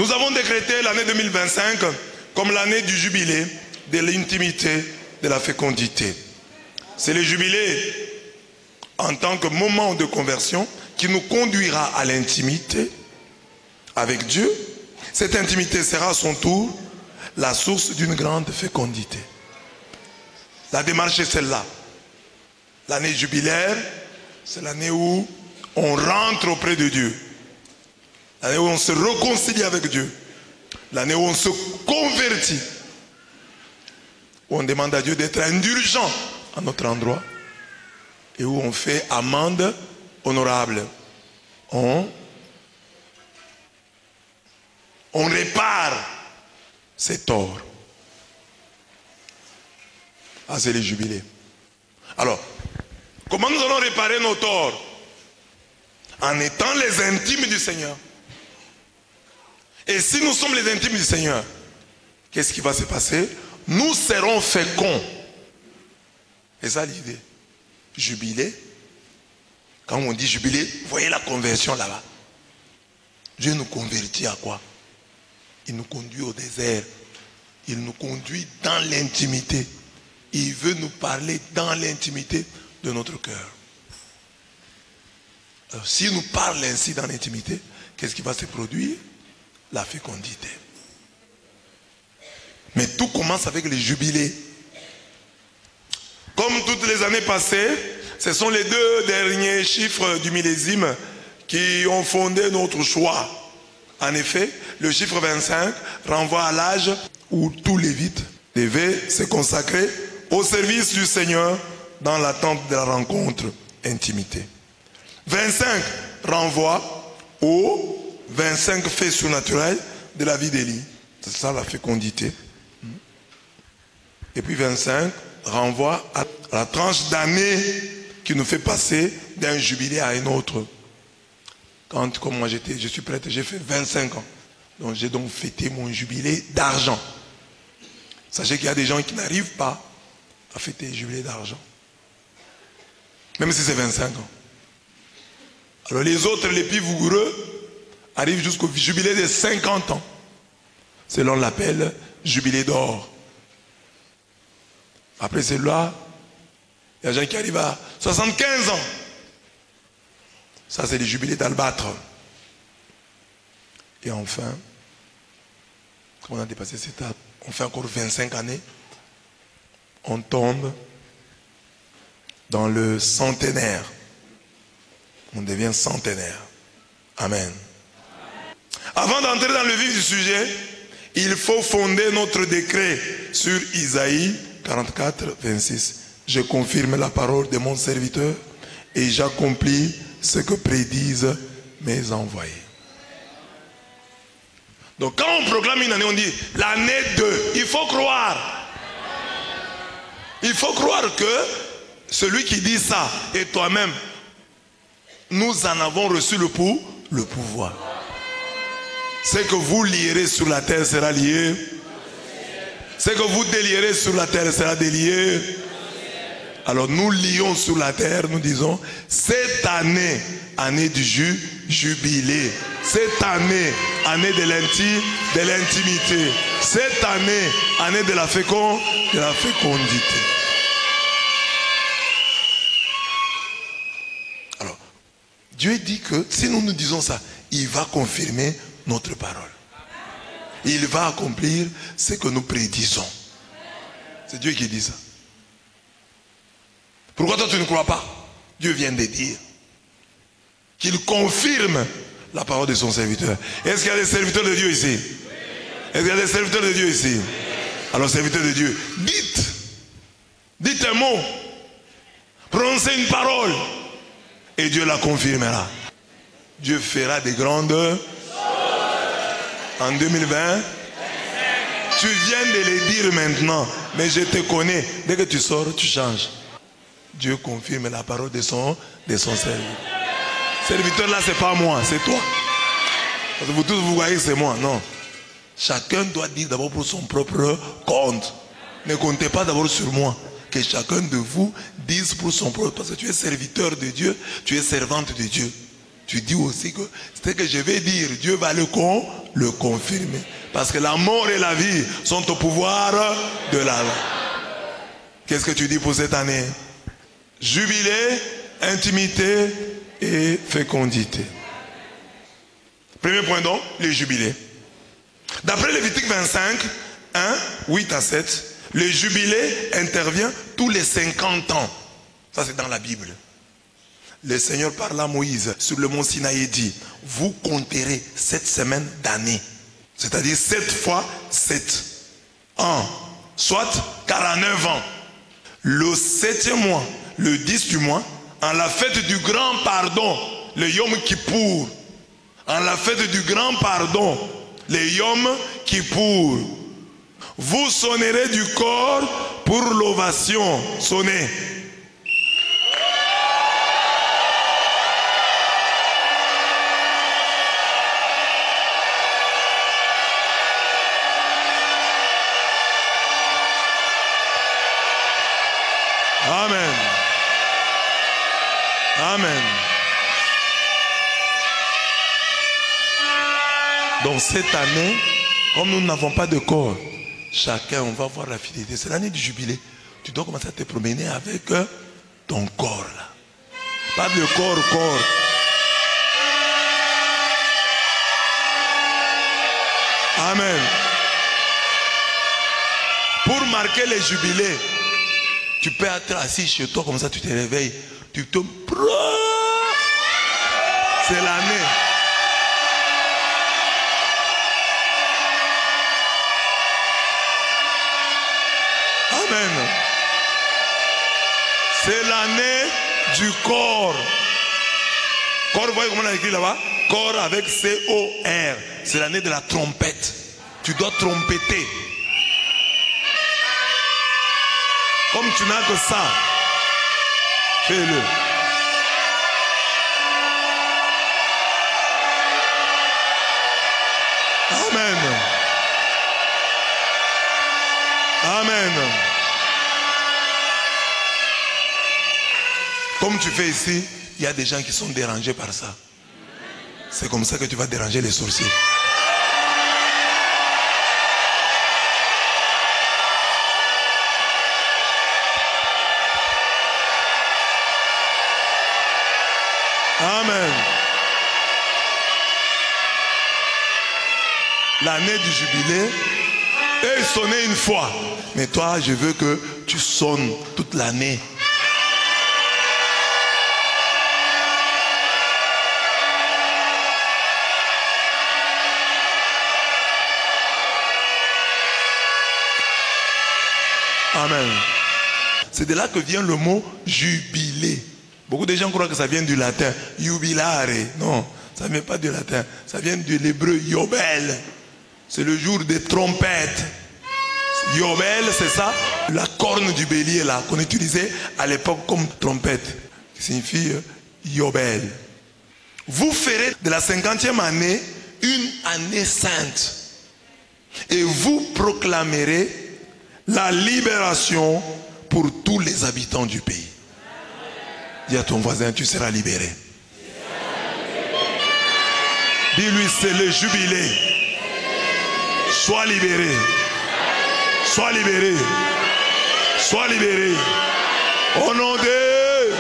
Nous avons décrété l'année 2025 comme l'année du jubilé, de l'intimité, de la fécondité. C'est le jubilé en tant que moment de conversion qui nous conduira à l'intimité avec Dieu. Cette intimité sera à son tour la source d'une grande fécondité. La démarche est celle-là. L'année jubilaire, c'est l'année où on rentre auprès de Dieu. L'année où on se réconcilie avec Dieu. L'année où on se convertit. Où on demande à Dieu d'être indulgent à notre endroit. Et où on fait amende honorable. On répare ses torts. Ah, c'est les jubilés. Alors, comment nous allons réparer nos torts? En étant les intimes du Seigneur. Et si nous sommes les intimes du Seigneur, qu'est-ce qui va se passer? Nous serons féconds. C'est ça l'idée. Jubilé. Quand on dit jubilé, voyez la conversion là-bas. Dieu nous convertit à quoi? Il nous conduit au désert. Il nous conduit dans l'intimité. Il veut nous parler dans l'intimité de notre cœur. Alors, s'il nous parle ainsi dans l'intimité, qu'est-ce qui va se produire? La fécondité. Mais tout commence avec les jubilés. Comme toutes les années passées, ce sont les 2 derniers chiffres du millésime qui ont fondé notre choix. En effet, le chiffre 25 renvoie à l'âge où tout lévite devait se consacrer au service du Seigneur dans l'attente de la rencontre intimité. 25 renvoie aux 25 faits surnaturels de la vie d'Élie. C'est ça la fécondité. Et puis 25 renvoie à la tranche d'année qui nous fait passer d'un jubilé à un autre. Quand, comme moi je suis prêtre, j'ai fait 25 ans. Donc j'ai donc fêté mon jubilé d'argent. Sachez qu'il y a des gens qui n'arrivent pas à fêter le jubilé d'argent. Même si c'est 25 ans. Alors les autres, les plus vigoureux, arrivent jusqu'au jubilé de 50 ans. C'est l'on l'appelle jubilé d'or. Après celui-là, il y a des gens qui arrivent à 75 ans. Ça, c'est le jubilé d'albâtre. Et enfin, quand on a dépassé cette étape, on fait encore 25 années, on tombe dans le centenaire. On devient centenaire. Amen. Avant d'entrer dans le vif du sujet, il faut fonder notre décret sur Isaïe 44, 26. Je confirme la parole de mon serviteur et j'accomplis ce que prédisent mes envoyés. Donc quand on proclame une année, on dit l'année 2. Il faut croire. Il faut croire que celui qui dit ça et toi-même, nous en avons reçu le pouvoir. Ce que vous lierez sur la terre sera lié. Ce que vous délierez sur la terre sera délié. Alors nous lions sur la terre, nous disons, cette année, année du jubilé. Cette année, année de l'intimité. Cette année, année de la fécondité. Alors, Dieu dit que si nous nous disons ça, il va confirmer notre parole. Il va accomplir ce que nous prédisons. C'est Dieu qui dit ça. Pourquoi toi tu ne crois pas? Dieu vient de dire qu'il confirme la parole de son serviteur. Est-ce qu'il y a des serviteurs de Dieu ici? Est-ce qu'il y a des serviteurs de Dieu ici? Alors serviteurs de Dieu, dites un mot, prononcez une parole et Dieu la confirmera. Dieu fera des grandes en 2020. Tu viens de les dire maintenant, mais je te connais. Dès que tu sors, tu changes. Dieu confirme la parole de son serviteur. Serviteur là, c'est pas moi, c'est toi. Parce que vous tous vous voyez, c'est moi. Non. Chacun doit dire d'abord pour son propre compte. Ne comptez pas d'abord sur moi. Que chacun de vous dise pour son propre. Parce que tu es serviteur de Dieu, tu es servante de Dieu. tu dis aussi que ce que je vais dire, Dieu va le confirmer. Parce que la mort et la vie sont au pouvoir de la langue. Qu'est-ce que tu dis pour cette année? Jubilé, intimité et fécondité. Premier point donc, les jubilés. D'après Lévitique 25, 1, 8 à 7, le jubilé intervient tous les 50 ans. Ça c'est dans la Bible. Le Seigneur parla à Moïse sur le mont Sinaï et dit, vous compterez 7 semaines d'année. C'est-à-dire 7 fois 7 ans. Soit 49 ans. Le 7e mois, le 10 du mois, en la fête du grand pardon, le Yom Kippour. En la fête du grand pardon, le Yom Kippour. Vous sonnerez du corps pour l'ovation. Sonnez. Amen. Amen. Donc cette année, comme nous n'avons pas de corps, chacun, on va voir la fidélité. C'est l'année du jubilé. Tu dois commencer à te promener avec ton corps là. Pas de corps. Amen. Pour marquer les jubilés, tu peux être assis chez toi, comme ça tu te réveilles. Tu te... C'est l'année. Amen. C'est l'année du corps. Corps, vous voyez comment on a écrit là-bas? Corps avec C-O-R. C'est l'année de la trompette. Tu dois trompeter. Comme tu n'as que ça, fais-le. Amen. Amen. Comme tu fais ici, il y a des gens qui sont dérangés par ça. C'est comme ça que tu vas déranger les sorciers. Amen. L'année du jubilé, eux ils sonnaient une fois. Mais toi, je veux que tu sonnes toute l'année. Amen. C'est de là que vient le mot jubilé. Beaucoup de gens croient que ça vient du latin. Jubilare. Non, ça ne vient pas du latin. Ça vient de l'hébreu Yobel. C'est le jour des trompettes. Yobel, c'est ça, la corne du bélier là, qu'on utilisait à l'époque comme trompette. Qui signifie Yobel. Vous ferez de la 50e année une année sainte. Et vous proclamerez la libération pour tous les habitants du pays. Dis à ton voisin, tu seras libéré. Dis-lui, c'est le jubilé. Sois libéré. Sois libéré. Sois libéré. Au nom de...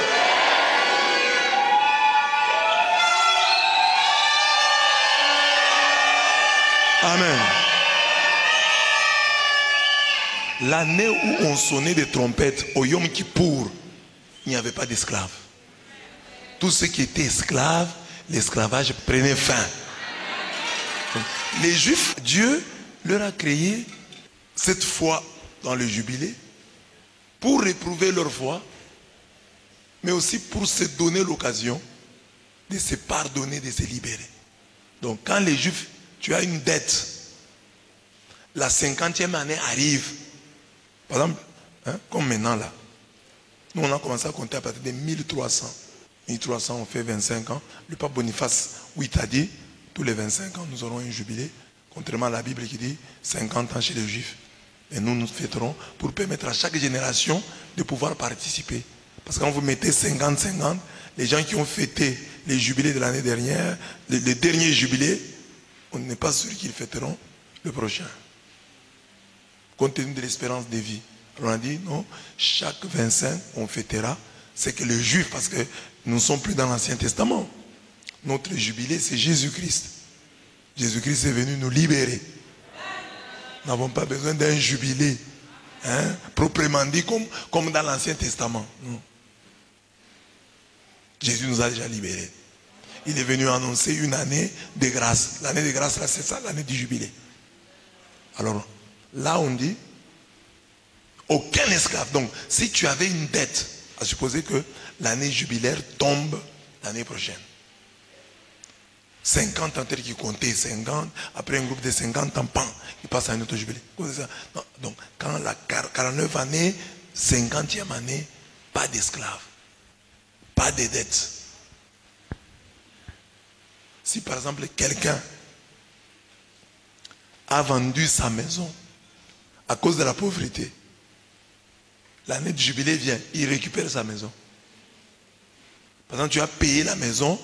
Amen. L'année où on sonnait des trompettes au Yom Kippour, il n'y avait pas d'esclaves. Tous ceux qui étaient esclaves, l'esclavage prenait fin. Les Juifs, Dieu leur a créé cette foi dans le jubilé pour réprouver leur foi, mais aussi pour se donner l'occasion de se pardonner, de se libérer. Donc quand les Juifs, tu as une dette, la 50e année arrive, par exemple, comme maintenant là, nous on a commencé à compter à partir de 1300. 1300, on fait 25 ans. Le pape Boniface VIII a dit, tous les 25 ans, nous aurons un jubilé, contrairement à la Bible qui dit 50 ans chez les Juifs. Et nous, nous fêterons pour permettre à chaque génération de pouvoir participer. Parce que quand vous mettez 50-50, les gens qui ont fêté les jubilés de l'année dernière, les derniers jubilés, on n'est pas sûr qu'ils fêteront le prochain. Compte tenu de l'espérance de vie. Alors on a dit, non, chaque 25, on fêtera. C'est que le juif, parce que nous ne sommes plus dans l'Ancien Testament. Notre jubilé, c'est Jésus-Christ. Jésus-Christ est venu nous libérer. Nous n'avons pas besoin d'un jubilé, hein, proprement dit, comme dans l'Ancien Testament. Non. Jésus nous a déjà libérés. Il est venu annoncer une année de grâce. L'année de grâce, là, c'est ça, l'année du jubilé. Alors, là, on dit, aucun esclave. Donc, si tu avais une dette, à supposer que l'année jubilaire tombe l'année prochaine. 50 ans qui comptaient 50, après un groupe de 50 ans, pan, il passe à un autre jubilé. Non, donc, quand la 49 année, 50e année, pas d'esclaves, pas de dettes. Si par exemple quelqu'un a vendu sa maison à cause de la pauvreté, l'année du jubilé vient, il récupère sa maison. Par exemple, tu as payé la maison,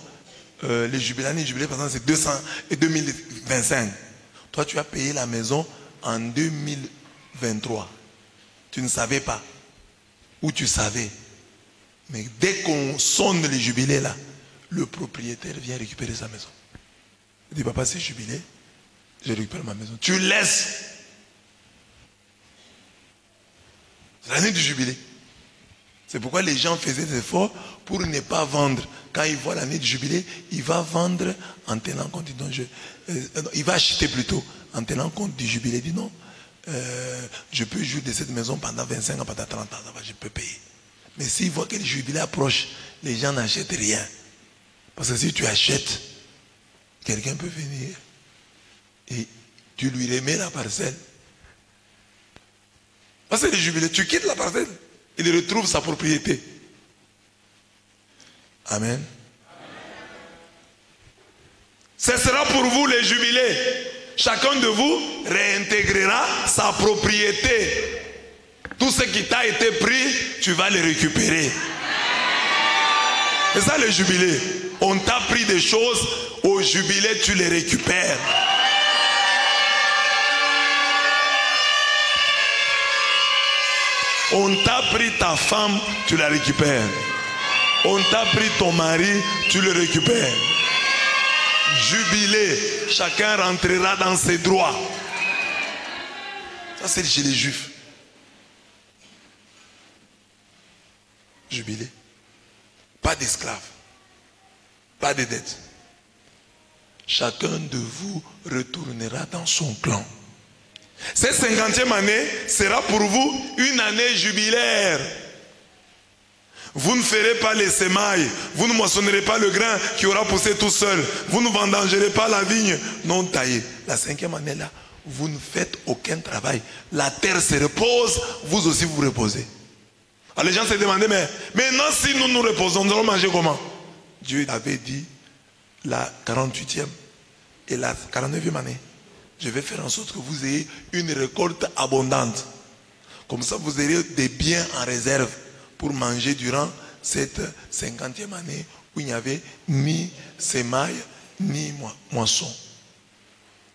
l'année du jubilé, par exemple, c'est 200 et 2025. Toi, tu as payé la maison en 2023. Tu ne savais pas. Ou tu savais. Mais dès qu'on sonne les jubilés là, le propriétaire vient récupérer sa maison. Il dit, papa, c'est jubilé, je récupère ma maison. Tu laisses. C'est l'année du jubilé. C'est pourquoi les gens faisaient des efforts pour ne pas vendre. Quand ils voient l'année du jubilé, il va vendre en tenant compte. Il va acheter plutôt en tenant compte du jubilé. Il dit non, je peux jouir de cette maison pendant 25 ans, pendant 30 ans, je peux payer. Mais s'ils voient que le jubilé approche, les gens n'achètent rien. Parce que si tu achètes, quelqu'un peut venir et tu lui remets la parcelle. Parce que le jubilé, tu quittes la parcelle, il retrouve sa propriété. Amen. Ce sera pour vous les jubilés. Chacun de vous réintégrera sa propriété. Tout ce qui t'a été pris, tu vas le récupérer. C'est ça le jubilé. On t'a pris des choses, au jubilé tu les récupères. On t'a pris ta femme, tu la récupères. On t'a pris ton mari, tu le récupères. Jubilé, chacun rentrera dans ses droits. Ça c'est chez les juifs. Jubilé. Pas d'esclaves. Pas de dettes. Chacun de vous retournera dans son clan. Cette 50e année sera pour vous une année jubilaire. Vous ne ferez pas les semailles, vous ne moissonnerez pas le grain qui aura poussé tout seul, vous ne vendangerez pas la vigne non taillée. La 5e année là, vous ne faites aucun travail. La terre se repose, vous aussi vous reposez. Alors les gens se demandaient, mais maintenant si nous nous reposons, nous allons manger comment? Dieu avait dit la 48e et la 49e année. Je vais faire en sorte que vous ayez une récolte abondante. Comme ça, vous aurez des biens en réserve pour manger durant cette 50e année où il n'y avait ni semaille, ni moisson.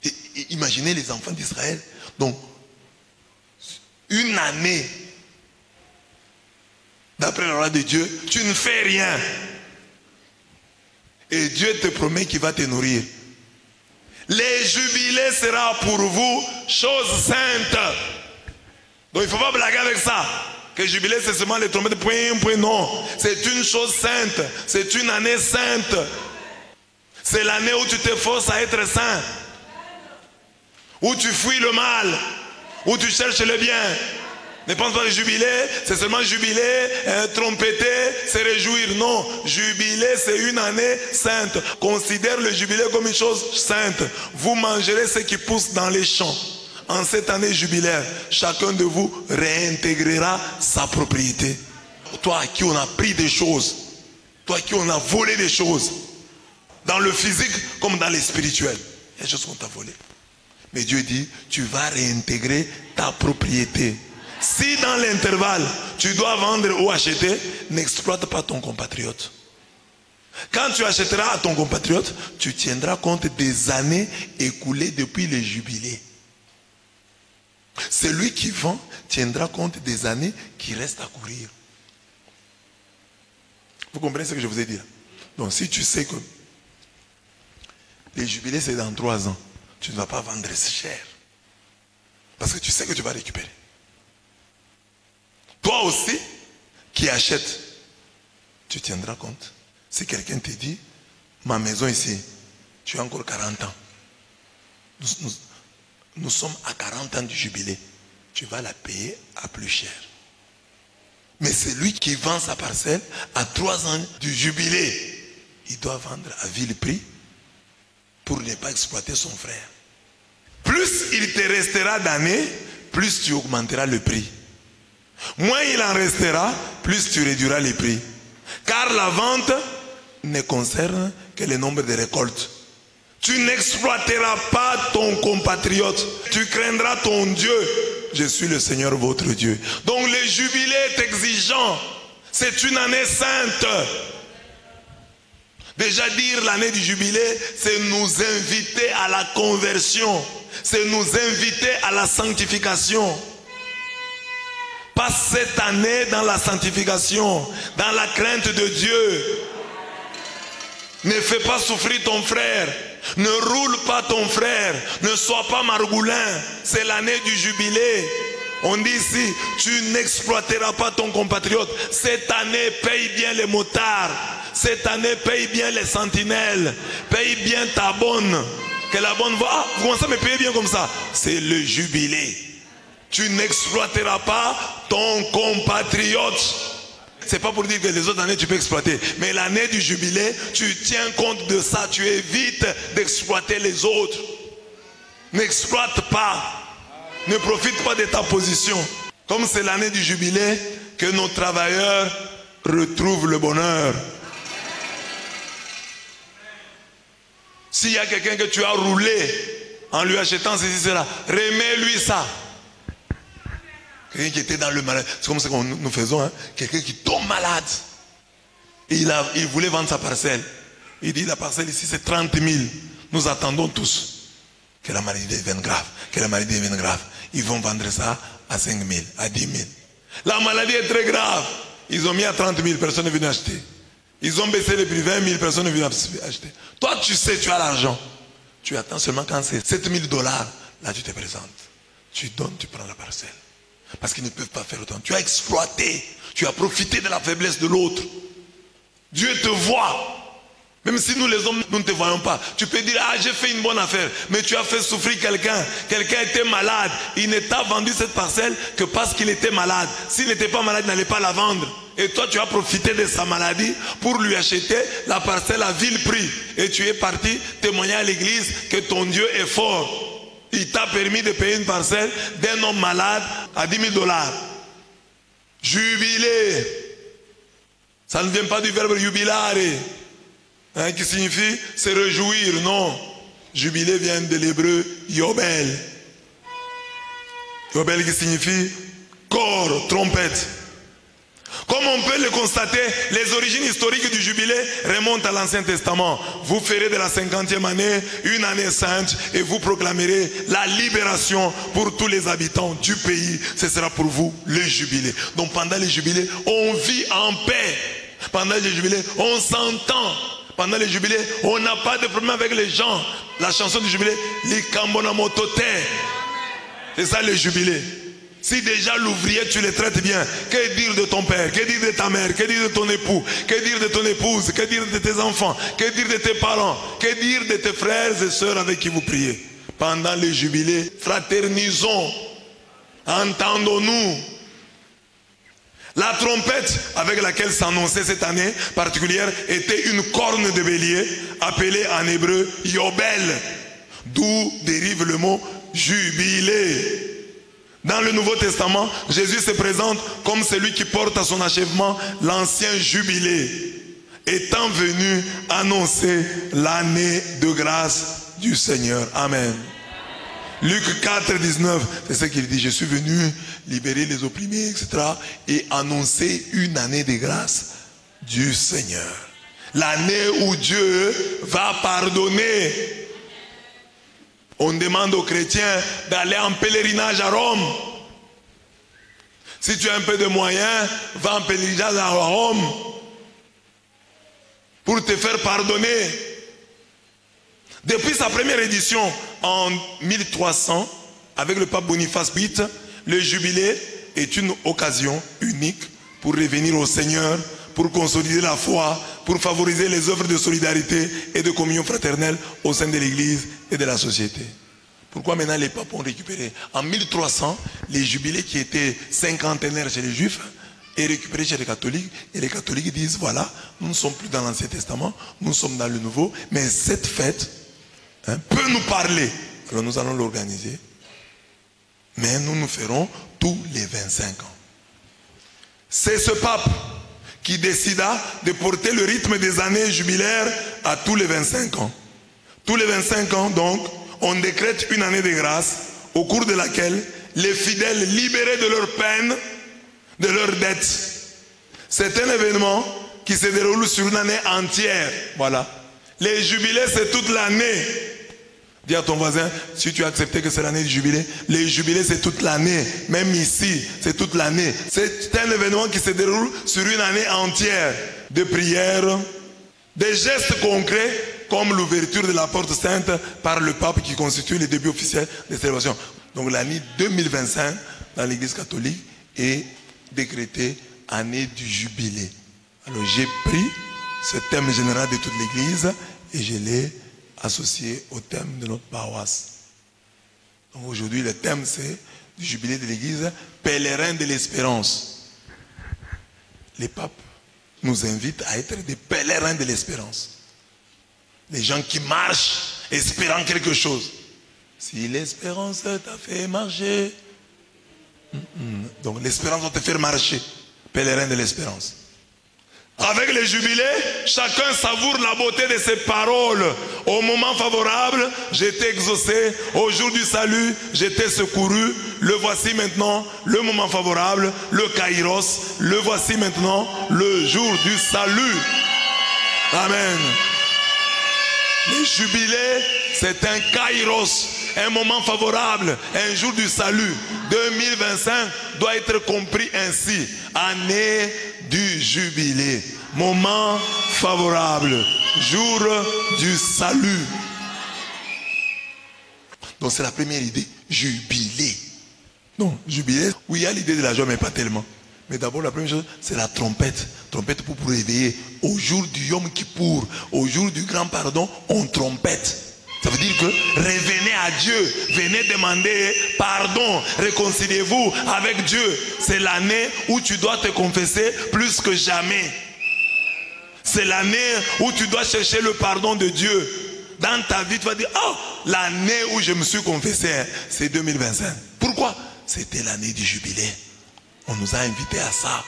Et imaginez les enfants d'Israël. Donc, une année, d'après la loi de Dieu, tu ne fais rien. Et Dieu te promet qu'il va te nourrir. Les jubilés sera pour vous chose sainte. Donc il ne faut pas blaguer avec ça. Que jubilé c'est seulement les trompettes, point, non. C'est une chose sainte. C'est une année sainte. C'est l'année où tu t'efforces à être saint. Où tu fuis le mal. Où tu cherches le bien. Ne pense pas que jubilé, c'est seulement jubilé, trompeter, se réjouir. Non, jubilé, c'est une année sainte. Considère le jubilé comme une chose sainte. Vous mangerez ce qui pousse dans les champs. En cette année jubilaire, chacun de vous réintégrera sa propriété. Toi à qui on a pris des choses, toi à qui on a volé des choses, dans le physique comme dans le spirituel, il y a des choses qu'on t'a volées. Mais Dieu dit, tu vas réintégrer ta propriété. Si dans l'intervalle, tu dois vendre ou acheter, n'exploite pas ton compatriote. Quand tu achèteras à ton compatriote, tu tiendras compte des années écoulées depuis le jubilé. Celui qui vend tiendra compte des années qui restent à courir. Vous comprenez ce que je vous ai dit là? Donc si tu sais que les jubilés c'est dans 3 ans, tu ne vas pas vendre cher. Parce que tu sais que tu vas récupérer. Toi aussi, qui achètes, tu tiendras compte. Si quelqu'un te dit, ma maison ici, tu as encore 40 ans. Nous sommes à 40 ans du jubilé. Tu vas la payer à plus cher. Mais celui qui vend sa parcelle à 3 ans du jubilé, il doit vendre à vil prix pour ne pas exploiter son frère. Plus il te restera d'années, plus tu augmenteras le prix. Moins il en restera, plus tu réduiras les prix. Car la vente ne concerne que le nombre de récoltes. Tu n'exploiteras pas ton compatriote. Tu craindras ton Dieu. Je suis le Seigneur votre Dieu. Donc le jubilé est exigeant. C'est une année sainte. Déjà dire l'année du jubilé, c'est nous inviter à la conversion. C'est nous inviter à la sanctification. Passe cette année dans la sanctification, dans la crainte de Dieu. Ne fais pas souffrir ton frère. Ne roule pas ton frère. Ne sois pas margoulin. C'est l'année du jubilé. On dit ici, tu n'exploiteras pas ton compatriote. Cette année, paye bien les motards. Cette année, paye bien les sentinelles. Paye bien ta bonne. Que la bonne voit. Ah, vous commencez à me payer bien comme ça. C'est le jubilé. Tu n'exploiteras pas ton compatriote. C'est pas pour dire que les autres années tu peux exploiter. Mais l'année du jubilé, tu tiens compte de ça. Tu évites d'exploiter les autres. N'exploite pas. Ne profite pas de ta position. Comme c'est l'année du jubilé, que nos travailleurs retrouvent le bonheur. S'il y a quelqu'un que tu as roulé en lui achetant ceci, cela, remets-lui ça. Quelqu'un qui était dans le malade. C'est comme ça que nous faisons. Hein? Quelqu'un qui tombe malade. Et il voulait vendre sa parcelle. Il dit la parcelle ici c'est 30 000. Nous attendons tous que la maladie devienne grave. Que la maladie devienne grave. Ils vont vendre ça à 5 000, à 10 000. La maladie est très grave. Ils ont mis à 30 000, personne n'est venu acheter. Ils ont baissé les prix, 20 000, personne n'est venu acheter. Toi tu sais, tu as l'argent. Tu attends seulement quand c'est 7 000 $. Là tu te présentes. Tu donnes, tu prends la parcelle. Parce qu'ils ne peuvent pas faire autant. Tu as exploité. Tu as profité de la faiblesse de l'autre. Dieu te voit. Même si nous les hommes, nous ne te voyons pas. Tu peux dire, ah j'ai fait une bonne affaire. Mais tu as fait souffrir quelqu'un. Quelqu'un était malade. Il ne t'a vendu cette parcelle que parce qu'il était malade. S'il n'était pas malade, il n'allait pas la vendre. Et toi tu as profité de sa maladie pour lui acheter la parcelle à vil prix. Et tu es parti témoigner à l'église que ton Dieu est fort. Il t'a permis de payer une parcelle d'un homme malade à 10 000 $. Jubilé. Ça ne vient pas du verbe jubilare, hein, qui signifie se réjouir. Non. Jubilé vient de l'hébreu yobel. Yobel qui signifie corps, trompette. Comme on peut le constater, les origines historiques du jubilé remontent à l'Ancien Testament. Vous ferez de la 50e année une année sainte et vous proclamerez la libération pour tous les habitants du pays. Ce sera pour vous le jubilé. Donc pendant les jubilés, on vit en paix. Pendant les jubilés, on s'entend. Pendant les jubilés, on n'a pas de problème avec les gens. La chanson du jubilé, Likambonamotote. C'est ça le jubilé. Si déjà l'ouvrier tu le traites bien, que dire de ton père, que dire de ta mère, que dire de ton époux, que dire de ton épouse, que dire de tes enfants, que dire de tes parents, que dire de tes frères et sœurs avec qui vous priez. Pendant les jubilés, fraternisons, entendons-nous. La trompette avec laquelle s'annonçait cette année particulière était une corne de bélier appelée en hébreu Yobel, d'où dérive le mot jubilé. Dans le Nouveau Testament, Jésus se présente comme celui qui porte à son achèvement l'ancien jubilé, étant venu annoncer l'année de grâce du Seigneur. Amen. Luc 4, 19, c'est ce qu'il dit. Je suis venu libérer les opprimés, etc. et annoncer une année de grâce du Seigneur. L'année où Dieu va pardonner. On demande aux chrétiens d'aller en pèlerinage à Rome. Si tu as un peu de moyens, va en pèlerinage à Rome pour te faire pardonner. Depuis sa première édition en 1300, avec le pape Boniface VIII, le jubilé est une occasion unique pour revenir au Seigneur, pour consolider la foi, pour favoriser les œuvres de solidarité et de communion fraternelle au sein de l'Église et de la société. Pourquoi maintenant les papes ont récupéré? En 1300, les jubilés qui étaient cinquantenaires chez les Juifs est récupéré chez les catholiques. Et les catholiques disent, voilà, nous ne sommes plus dans l'Ancien Testament, nous sommes dans le Nouveau, mais cette fête peut nous parler. Alors nous allons l'organiser. Mais nous ferons tous les 25 ans. C'est ce pape qui décida de porter le rythme des années jubilaires à tous les 25 ans. Tous les 25 ans, donc, on décrète une année de grâce au cours de laquelle les fidèles libérés de leurs peines, de leurs dettes. C'est un événement qui se déroule sur une année entière. Voilà. Les jubilés, c'est toute l'année. Dis à ton voisin, si tu as accepté que c'est l'année du jubilé, les jubilés c'est toute l'année. Même ici, c'est toute l'année. C'est un événement qui se déroule sur une année entière. De prières, des gestes concrets, comme l'ouverture de la porte sainte par le pape qui constitue le début officiel des célébrations. Donc l'année 2025 dans l'église catholique est décrétée année du jubilé. Alors j'ai pris ce thème général de toute l'église et je l'ai associé au thème de notre paroisse. Donc aujourd'hui le thème c'est du jubilé de l'église, pèlerin de l'espérance. Les papes nous invitent à être des pèlerins de l'espérance. Les gens qui marchent espérant quelque chose. Si l'espérance t'a fait marcher, donc l'espérance doit te faire marcher. Pèlerin de l'espérance. Avec les jubilés, chacun savoure la beauté de ses paroles. Au moment favorable, j'étais exaucé. Au jour du salut, j'étais secouru. Le voici maintenant, le moment favorable, le kairos. Le voici maintenant, le jour du salut. Amen. Les jubilés, c'est un kairos, un moment favorable, un jour du salut. 2025 doit être compris ainsi. Année du jubilé, moment favorable, jour du salut. Donc c'est la première idée, jubilé. Non, jubilé, oui, il y a l'idée de la joie, mais pas tellement. Mais d'abord, la première chose, c'est la trompette. Trompette pour réveiller. Au jour du Yom Kippour, au jour du grand pardon, on trompette. Ça veut dire que revenez à Dieu. Venez demander pardon. Réconciliez-vous avec Dieu. C'est l'année où tu dois te confesser plus que jamais. C'est l'année où tu dois chercher le pardon de Dieu. Dans ta vie, tu vas dire, oh, l'année où je me suis confessé, c'est 2025. Pourquoi? C'était l'année du jubilé. On nous a invités à ça.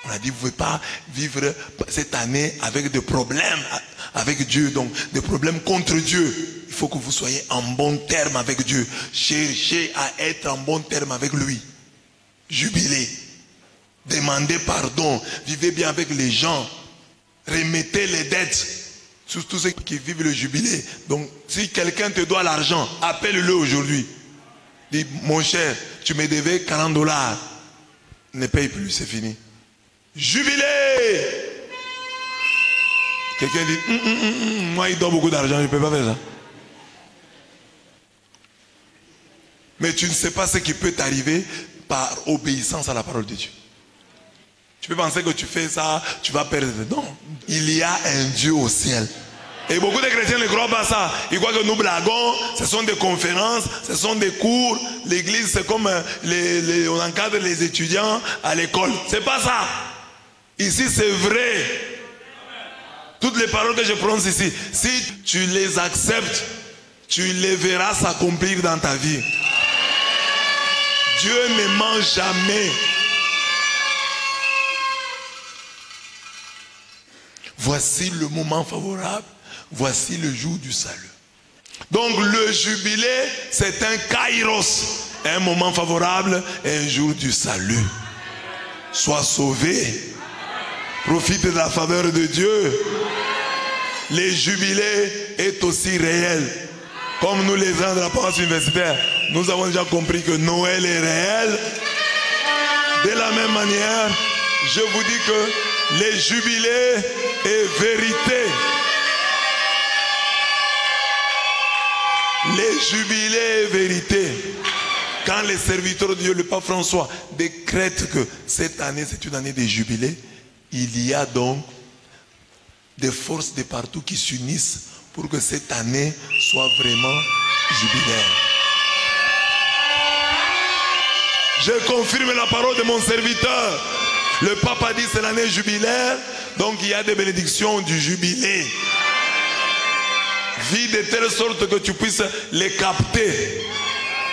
On a dit, vous ne pouvez pas vivre cette année avec des problèmes avec Dieu, donc des problèmes contre Dieu. Il faut que vous soyez en bon terme avec Dieu. Cherchez à être en bon terme avec lui. Jubilez. Demandez pardon. Vivez bien avec les gens. Remettez les dettes. Surtout ceux qui vivent le jubilé. Donc, si quelqu'un te doit l'argent, appelle-le aujourd'hui. Dis, mon cher, tu me devais $40. Ne paye plus, c'est fini. Jubilé. Quelqu'un dit, moi il doit beaucoup d'argent, je ne peux pas faire ça. Mais tu ne sais pas ce qui peut t'arriver par obéissance à la parole de Dieu. Tu peux penser que tu fais ça, tu vas perdre. Non, il y a un Dieu au ciel. Et beaucoup de chrétiens ne croient pas ça. Ils croient que nous blaguons, ce sont des conférences, ce sont des cours. L'église, c'est comme on encadre les étudiants à l'école. C'est pas ça. Ici, c'est vrai. Toutes les paroles que je prononce ici, si tu les acceptes, tu les verras s'accomplir dans ta vie. Dieu ne ment jamais. Voici le moment favorable. Voici le jour du salut. Donc le jubilé, c'est un kairos, un moment favorable et un jour du salut. Sois sauvé. Profite de la faveur de Dieu. le jubilé est aussi réel. Comme nous les gens de la paroisse universitaire, nous avons déjà compris que Noël est réel. De la même manière, je vous dis que le jubilé est vérité. Le jubilé est vérité. Quand les serviteurs de Dieu, le pape François, décrètent que cette année c'est une année de jubilé, il y a donc des forces de partout qui s'unissent pour que cette année soit vraiment jubilaire. Je confirme la parole de mon serviteur. Le pape a dit c'est l'année jubilaire, donc il y a des bénédictions du jubilé. Vis de telle sorte que tu puisses les capter,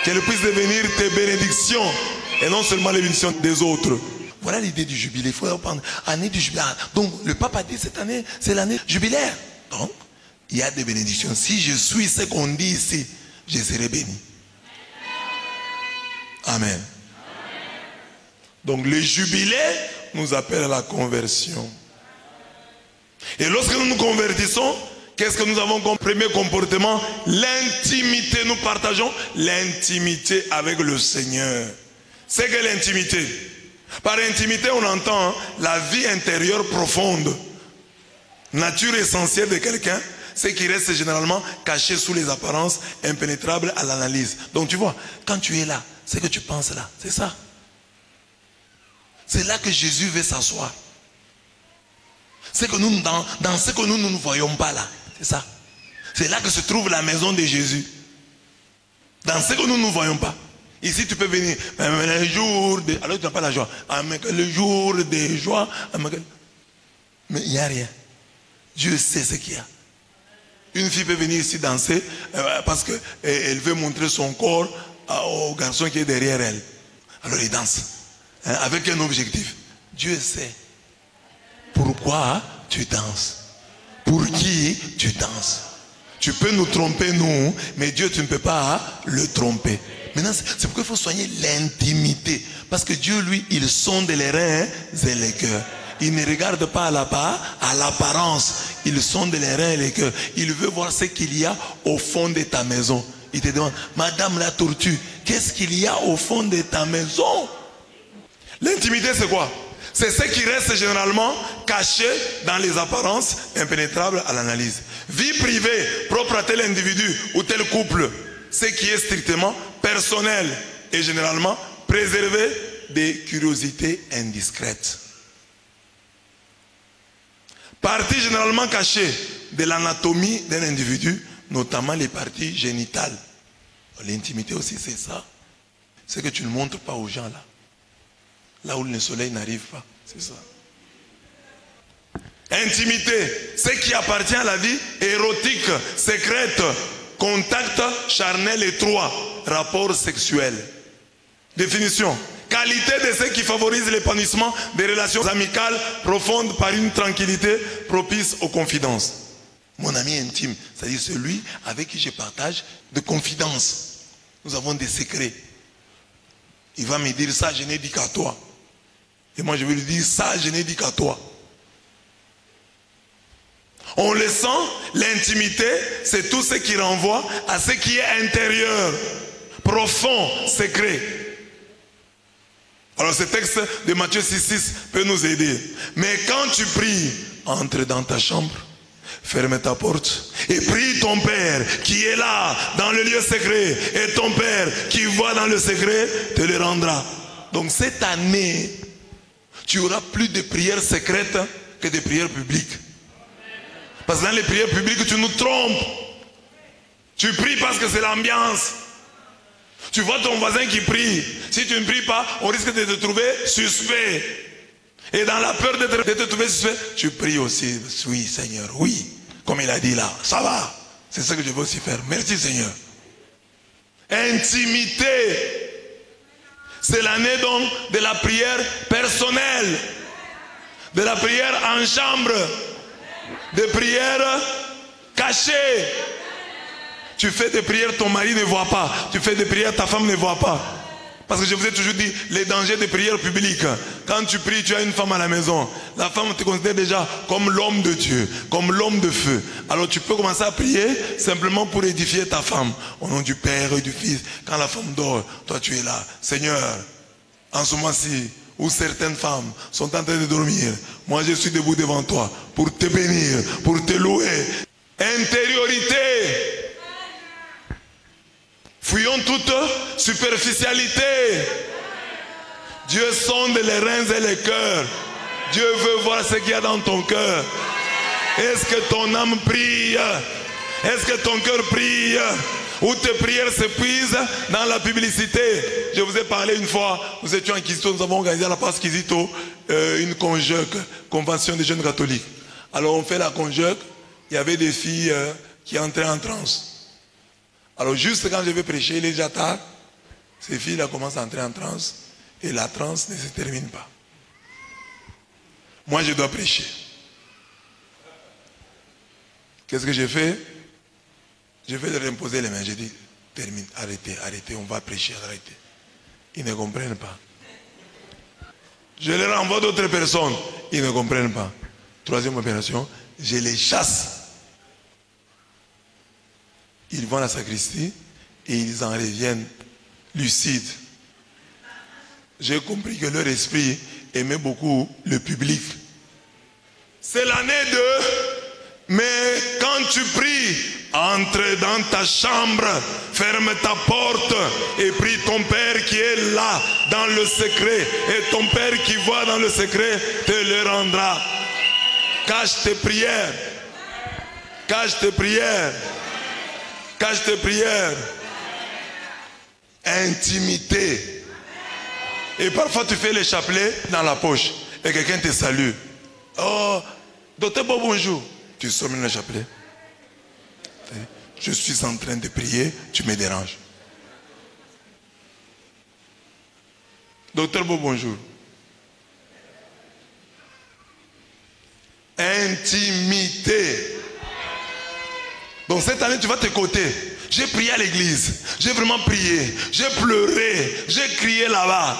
qu'elles puissent devenir tes bénédictions et non seulement les bénédictions des autres. Voilà l'idée du jubilé. Il faut reprendre année du jubilé. Donc le pape a dit cette année c'est l'année jubilaire. Donc il y a des bénédictions. Si je suis ce qu'on dit ici, je serai béni. Amen. Donc le jubilé nous appelle à la conversion. Et lorsque nous nous convertissons, qu'est-ce que nous avons comme premier comportement? L'intimité. Nous partageons l'intimité avec le Seigneur. C'est que l'intimité. Par intimité, on entend la vie intérieure profonde. Nature essentielle de quelqu'un, c'est qui reste généralement caché sous les apparences, impénétrable à l'analyse. Donc tu vois, quand tu es là, c'est que tu penses là. C'est ça. C'est là que Jésus veut s'asseoir. C'est que nous, dans ce que nous ne voyons pas là. C'est ça. C'est là que se trouve la maison de Jésus. Dans ce que nous ne voyons pas. Ici tu peux venir. Le jour de... Alors tu n'as pas la joie. Le jour de joie. Mais il n'y a rien. Dieu sait ce qu'il y a. Une fille peut venir ici danser parce qu'elle veut montrer son corps au garçon qui est derrière elle. Alors il danse. Avec un objectif. Dieu sait pourquoi tu danses. Pour qui tu danses. Tu peux nous tromper nous, mais Dieu tu ne peux pas le tromper. Maintenant c'est pourquoi il faut soigner l'intimité. Parce que Dieu lui il sonde les reins et les cœurs. Il ne regarde pas à l'apparence. Il sonde les reins et les cœurs. Il veut voir ce qu'il y a au fond de ta maison. Il te demande, Madame la tortue, qu'est-ce qu'il y a au fond de ta maison? L'intimité c'est quoi? C'est ce qui reste généralement caché dans les apparences, impénétrable à l'analyse. Vie privée, propre à tel individu ou tel couple, ce qui est strictement personnel et généralement préservé des curiosités indiscrètes. Partie généralement cachée de l'anatomie d'un individu, notamment les parties génitales. L'intimité aussi c'est ça. C'est que tu ne montres pas aux gens là. Là où le soleil n'arrive pas, c'est ça. Intimité, ce qui appartient à la vie érotique, secrète, contact charnel étroit, rapport sexuel. Définition, qualité de ce qui favorise l'épanouissement des relations amicales profondes par une tranquillité propice aux confidences. Mon ami intime, c'est-à-dire celui avec qui je partage de confidences. Nous avons des secrets. Il va me dire ça, je n'ai dit qu'à toi. Et moi je vais lui dire ça, je n'ai dit qu'à toi. On le sent, l'intimité, c'est tout ce qui renvoie à ce qui est intérieur, profond, secret. Alors ce texte de Matthieu 6,6 peut nous aider. Mais quand tu pries, entre dans ta chambre, ferme ta porte et prie ton Père qui est là dans le lieu secret. Et ton Père qui voit dans le secret te le rendra. Donc cette année, tu auras plus de prières secrètes que de prières publiques. Parce que dans les prières publiques, tu nous trompes. Tu pries parce que c'est l'ambiance. Tu vois ton voisin qui prie. Si tu ne pries pas, on risque de te trouver suspect. Et dans la peur de te trouver suspect, tu pries aussi. Oui, Seigneur, oui. Comme il a dit là, ça va. C'est ce que je veux aussi faire. Merci, Seigneur. Intimité. C'est l'année donc de la prière personnelle. De la prière en chambre. De prières cachées. Tu fais des prières, ton mari ne voit pas. Tu fais des prières, ta femme ne voit pas. Parce que je vous ai toujours dit, les dangers des prières publiques. Quand tu pries, tu as une femme à la maison. La femme te considère déjà comme l'homme de Dieu, comme l'homme de feu. Alors tu peux commencer à prier simplement pour édifier ta femme. Au nom du Père et du Fils. Quand la femme dort, toi tu es là. Seigneur, en ce moment-ci, où certaines femmes sont en train de dormir, moi je suis debout devant toi pour te bénir, pour te louer. Intériorité. Fuyons toute superficialité. Dieu sonde les reins et les cœurs. Dieu veut voir ce qu'il y a dans ton cœur. Est-ce que ton âme prie? Est-ce que ton cœur prie? Ou tes prières s'épuisent dans la publicité? Je vous ai parlé une fois, nous étions en Kizito, nous avons organisé à la place Kizito une convention des jeunes catholiques. Alors on fait la conjoque, il y avait des filles qui entraient en transe. Alors juste quand je vais prêcher, il est déjà tard, ces filles-là commencent à entrer en transe et la transe ne se termine pas. Moi je dois prêcher. Qu'est-ce que j'ai fait? Je vais leur imposer les mains. J'ai dit, termine, arrêtez, arrêtez, on va prêcher, arrêtez. Ils ne comprennent pas. Je leur envoie d'autres personnes, ils ne comprennent pas. Troisième opération, je les chasse. Ils vont à la sacristie et ils en reviennent lucides. J'ai compris que leur esprit aimait beaucoup le public. C'est l'année de... Mais quand tu pries, entre dans ta chambre, ferme ta porte et prie ton Père qui est là dans le secret. Et ton Père qui voit dans le secret te le rendra. Cache tes prières. Cache tes prières. Cache tes prières. Intimité. Et parfois tu fais les chapelets dans la poche et quelqu'un te salue. Oh, docteur, bonjour. Tu sommes le chapelet. Je suis en train de prier, tu me déranges. Docteur, bonjour. Intimité. Donc cette année, tu vas te côté. J'ai prié à l'église. J'ai vraiment prié. J'ai pleuré. J'ai crié là-bas.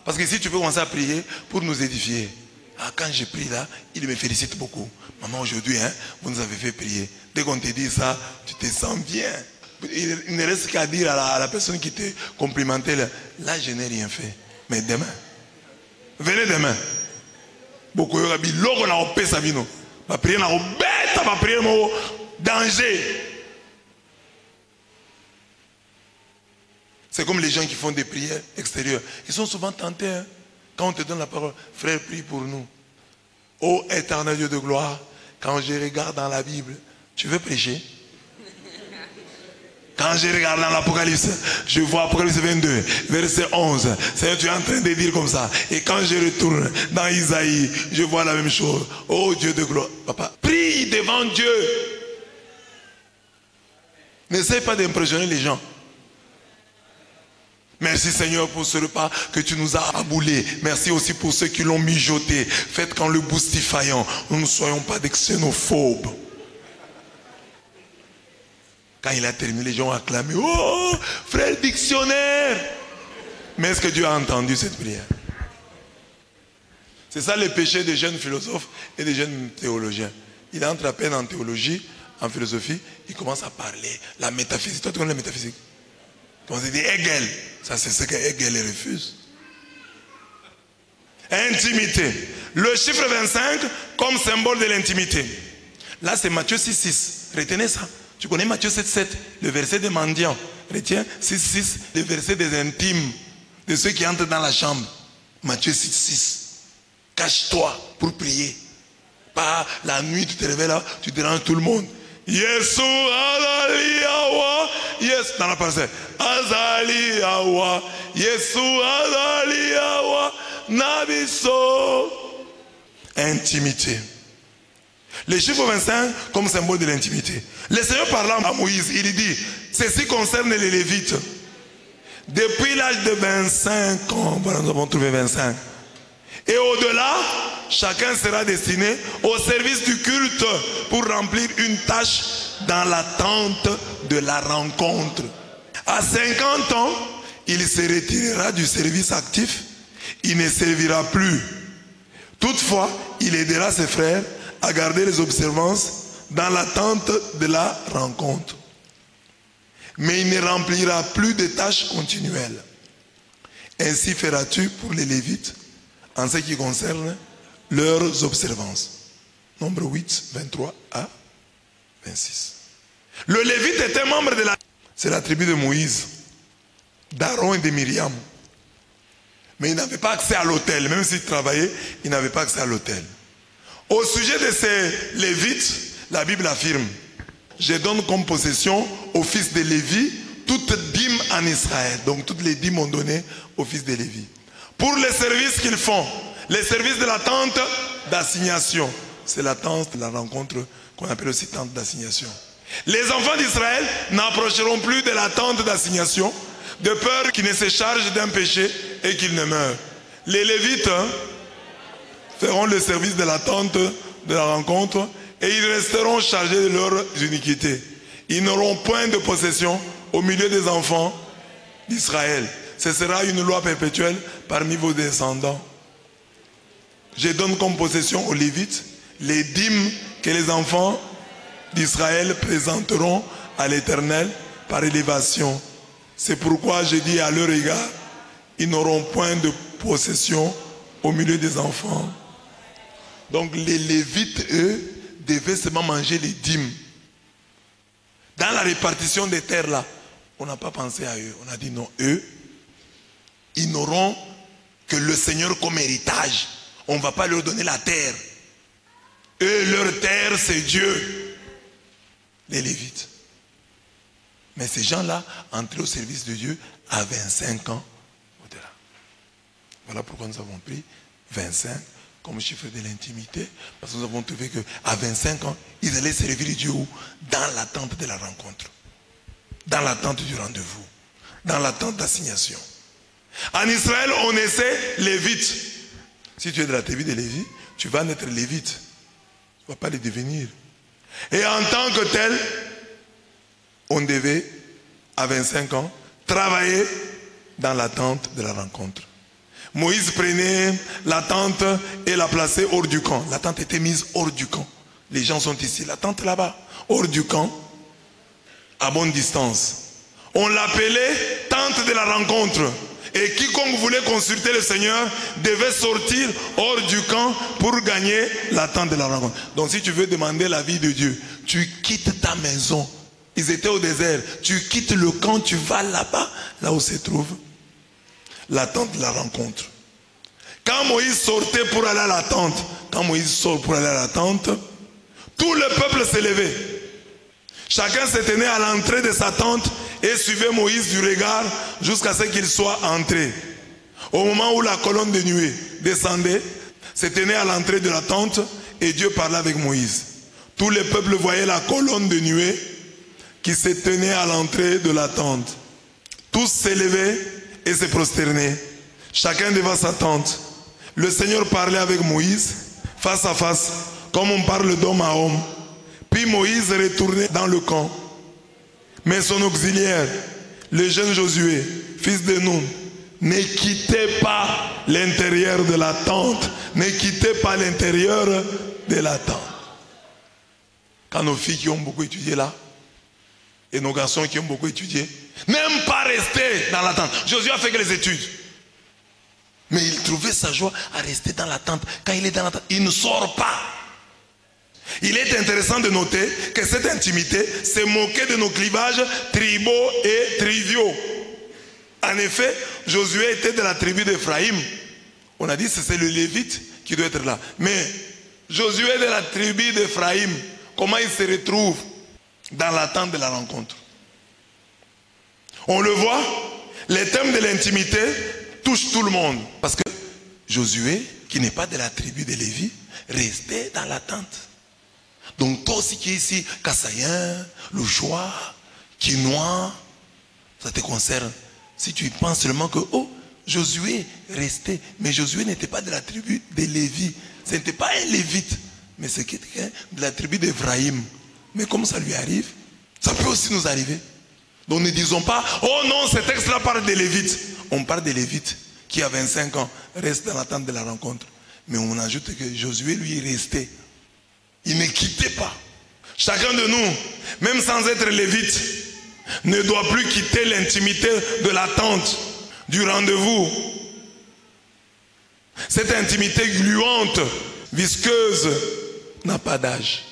Parce que ici, tu peux commencer à prier pour nous édifier. Ah, quand je prie là, il me félicite beaucoup. Maman, aujourd'hui, hein, vous nous avez fait prier. Dès qu'on te dit ça, tu te sens bien. Il ne reste qu'à dire à la personne qui te complimentait, là, je n'ai rien fait. Mais demain, venez demain. Beaucoup de gens ont fait ça. Ma prière n'a pas bête, ma prière n'a pas danger. C'est comme les gens qui font des prières extérieures. Ils sont souvent tentés. Hein. Quand on te donne la parole, frère, prie pour nous. Ô éternel Dieu de gloire, quand je regarde dans la Bible, tu veux prêcher? Quand je regarde dans l'Apocalypse, je vois Apocalypse 22, verset 11. Seigneur, tu es en train de dire comme ça. Et quand je retourne dans Isaïe, je vois la même chose. Ô Dieu de gloire. Papa, prie devant Dieu. N'essaie pas d'impressionner les gens. Merci Seigneur pour ce repas que tu nous as aboulé. Merci aussi pour ceux qui l'ont mijoté. Faites qu'en le boustifaillant, nous ne soyons pas des xénophobes. Quand il a terminé, les gens ont acclamé. Oh, frère dictionnaire! Mais est-ce que Dieu a entendu cette prière? C'est ça le péché des jeunes philosophes et des jeunes théologiens. Il entre à peine en théologie, en philosophie, il commence à parler. La métaphysique. Toi, tu connais la métaphysique? Quand on dit Hegel, ça c'est ce que Hegel refuse. Intimité. Le chiffre 25 comme symbole de l'intimité. Là c'est Matthieu 6,6. Retenez ça. Tu connais Matthieu 7,7, le verset des mendiants. Retiens 6,6, le verset des intimes, de ceux qui entrent dans la chambre. Matthieu 6,6. Cache-toi pour prier. Pas la nuit, tu te réveilles là, tu déranges tout le monde. Yesu azali awa, yes, dans la parole, azali awa, Yesu azali awa, nabiso. Intimité. Le chiffre 25 comme symbole de l'intimité. Le Seigneur parlant à Moïse, il dit, ceci concerne les Lévites. Depuis l'âge de 25 ans, voilà, nous avons trouvé 25. Et au-delà, chacun sera destiné au service du culte pour remplir une tâche dans l'attente de la rencontre. À 50 ans, il se retirera du service actif, il ne servira plus. Toutefois, il aidera ses frères à garder les observances dans l'attente de la rencontre. Mais il ne remplira plus de tâches continuelles. Ainsi feras-tu pour les Lévites en ce qui concerne leurs observances. Nombre 8, 23 à 26. Le Lévite était membre de la... C'est la tribu de Moïse, d'Aaron et de Myriam. Mais il n'avait pas accès à l'autel. Même s'il travaillait, il n'avait pas accès à l'autel. Au sujet de ces Lévites, la Bible affirme: je donne comme possession aux fils de Lévi toute dîme en Israël. Donc toutes les dîmes ont donné aux fils de Lévi. Pour les services qu'ils font, les services de la tente d'assignation. C'est la tente de la rencontre qu'on appelle aussi tente d'assignation. Les enfants d'Israël n'approcheront plus de la tente d'assignation de peur qu'ils ne se chargent d'un péché et qu'ils ne meurent. Les Lévites feront le service de la tente de la rencontre et ils resteront chargés de leurs iniquités. Ils n'auront point de possession au milieu des enfants d'Israël. Ce sera une loi perpétuelle parmi vos descendants. Je donne comme possession aux Lévites les dîmes que les enfants d'Israël présenteront à l'Éternel par élévation. C'est pourquoi je dis à leur égard, ils n'auront point de possession au milieu des enfants. Donc les Lévites, eux, devaient seulement manger les dîmes. Dans la répartition des terres là, on n'a pas pensé à eux. On a dit non, eux, ils n'auront que le Seigneur comme héritage. On ne va pas leur donner la terre. Eux, leur terre, c'est Dieu. Les Lévites. Mais ces gens-là entraient au service de Dieu à 25 ans au-delà. Voilà pourquoi nous avons pris 25 comme chiffre de l'intimité. Parce que nous avons trouvé qu'à 25 ans, ils allaient servir Dieu où? Dans l'attente de la rencontre. Dans l'attente du rendez-vous. Dans l'attente d'assignation. En Israël, on essaie Lévite. Si tu es de la tribu de Lévi, tu vas naître Lévite. Tu ne vas pas le devenir. Et en tant que tel, on devait, à 25 ans, travailler dans la tente de la rencontre. Moïse prenait la tente et la plaçait hors du camp. La tente était mise hors du camp. Les gens sont ici, la tente là-bas, hors du camp, à bonne distance. On l'appelait tente de la rencontre. Et quiconque voulait consulter le Seigneur devait sortir hors du camp pour gagner la tente de la rencontre. Donc si tu veux demander la vie de Dieu, tu quittes ta maison. Ils étaient au désert. Tu quittes le camp, tu vas là-bas, là où se trouve la tente de la rencontre. Quand Moïse sortait pour aller à la tente, quand Moïse sort pour aller à la tente, tout le peuple s'est levé. Chacun se tenait à l'entrée de sa tente et suivait Moïse du regard jusqu'à ce qu'il soit entré. Au moment où la colonne de nuée descendait, se tenait à l'entrée de la tente et Dieu parlait avec Moïse. Tout le peuple voyait la colonne de nuée qui se tenait à l'entrée de la tente. Tous s'élevaient et se prosternaient, chacun devant sa tente. Le Seigneur parlait avec Moïse face à face, comme on parle d'homme à homme. Puis Moïse retournait dans le camp. Mais son auxiliaire, le jeune Josué, fils de Nun, ne quittait pas l'intérieur de la tente. Ne quittait pas l'intérieur de la tente. Quand nos filles qui ont beaucoup étudié là, et nos garçons qui ont beaucoup étudié, n'aiment pas rester dans la tente. Josué a fait que les études. Mais il trouvait sa joie à rester dans la tente. Quand il est dans la tente, il ne sort pas. Il est intéressant de noter que cette intimité s'est moquée de nos clivages tribaux et triviaux. En effet, Josué était de la tribu d'Éphraïm. On a dit que c'est le Lévite qui doit être là. Mais Josué est de la tribu d'Éphraïm. Comment il se retrouve dans l'attente de la rencontre? On le voit, les thèmes de l'intimité touchent tout le monde. Parce que Josué, qui n'est pas de la tribu de Lévi, restait dans l'attente. Donc toi aussi qui es ici, Kassaïen, Louchois, Quinois, ça te concerne. Si tu penses seulement que, oh, Josué restait. Mais Josué n'était pas de la tribu de Lévi. Ce n'était pas un Lévite. Mais c'est quelqu'un de la tribu d'Éphraïm. Mais comme ça lui arrive, ça peut aussi nous arriver. Donc ne disons pas, oh non, ce texte-là parle des Lévites. On parle des Lévites qui, à 25 ans, restent dans l'attente de la rencontre. Mais on ajoute que Josué, lui, est resté. Il ne quittait pas. Chacun de nous, même sans être Lévite, ne doit plus quitter l'intimité de l'attente, du rendez-vous. Cette intimité gluante, visqueuse, n'a pas d'âge.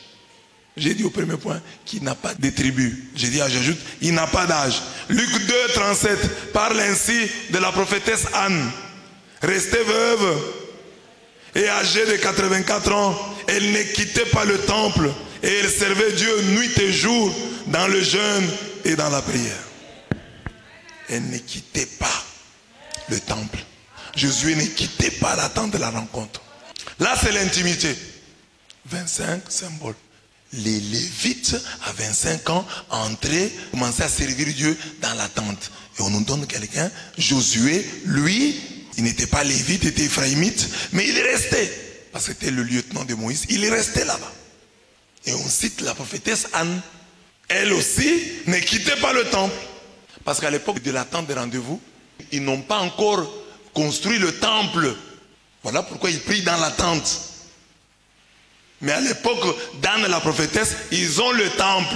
J'ai dit au premier point qu'il n'a pas de tribu. J'ai dit, j'ajoute, il n'a pas d'âge. Luc 2, 37 parle ainsi de la prophétesse Anne. Restée veuve et âgée de 84 ans, elle ne quittait pas le temple et elle servait Dieu nuit et jour dans le jeûne et dans la prière. Elle ne quittait pas le temple. Josué ne quittait pas l'attente de la rencontre. Là, c'est l'intimité. 25 symboles. Les Lévites, à 25 ans, entraient, commençaient à servir Dieu dans l'attente. Et on nous donne quelqu'un, Josué, lui, il n'était pas Lévite, il était Ephraïmite, mais il est resté. Parce que c'était le lieutenant de Moïse, il est resté là-bas. Et on cite la prophétesse Anne. Elle aussi ne quittait pas le temple. Parce qu'à l'époque de l'attente des rendez-vous, ils n'ont pas encore construit le temple. Voilà pourquoi ils prient dans l'attente. Mais à l'époque d'Anne la prophétesse, ils ont le temple.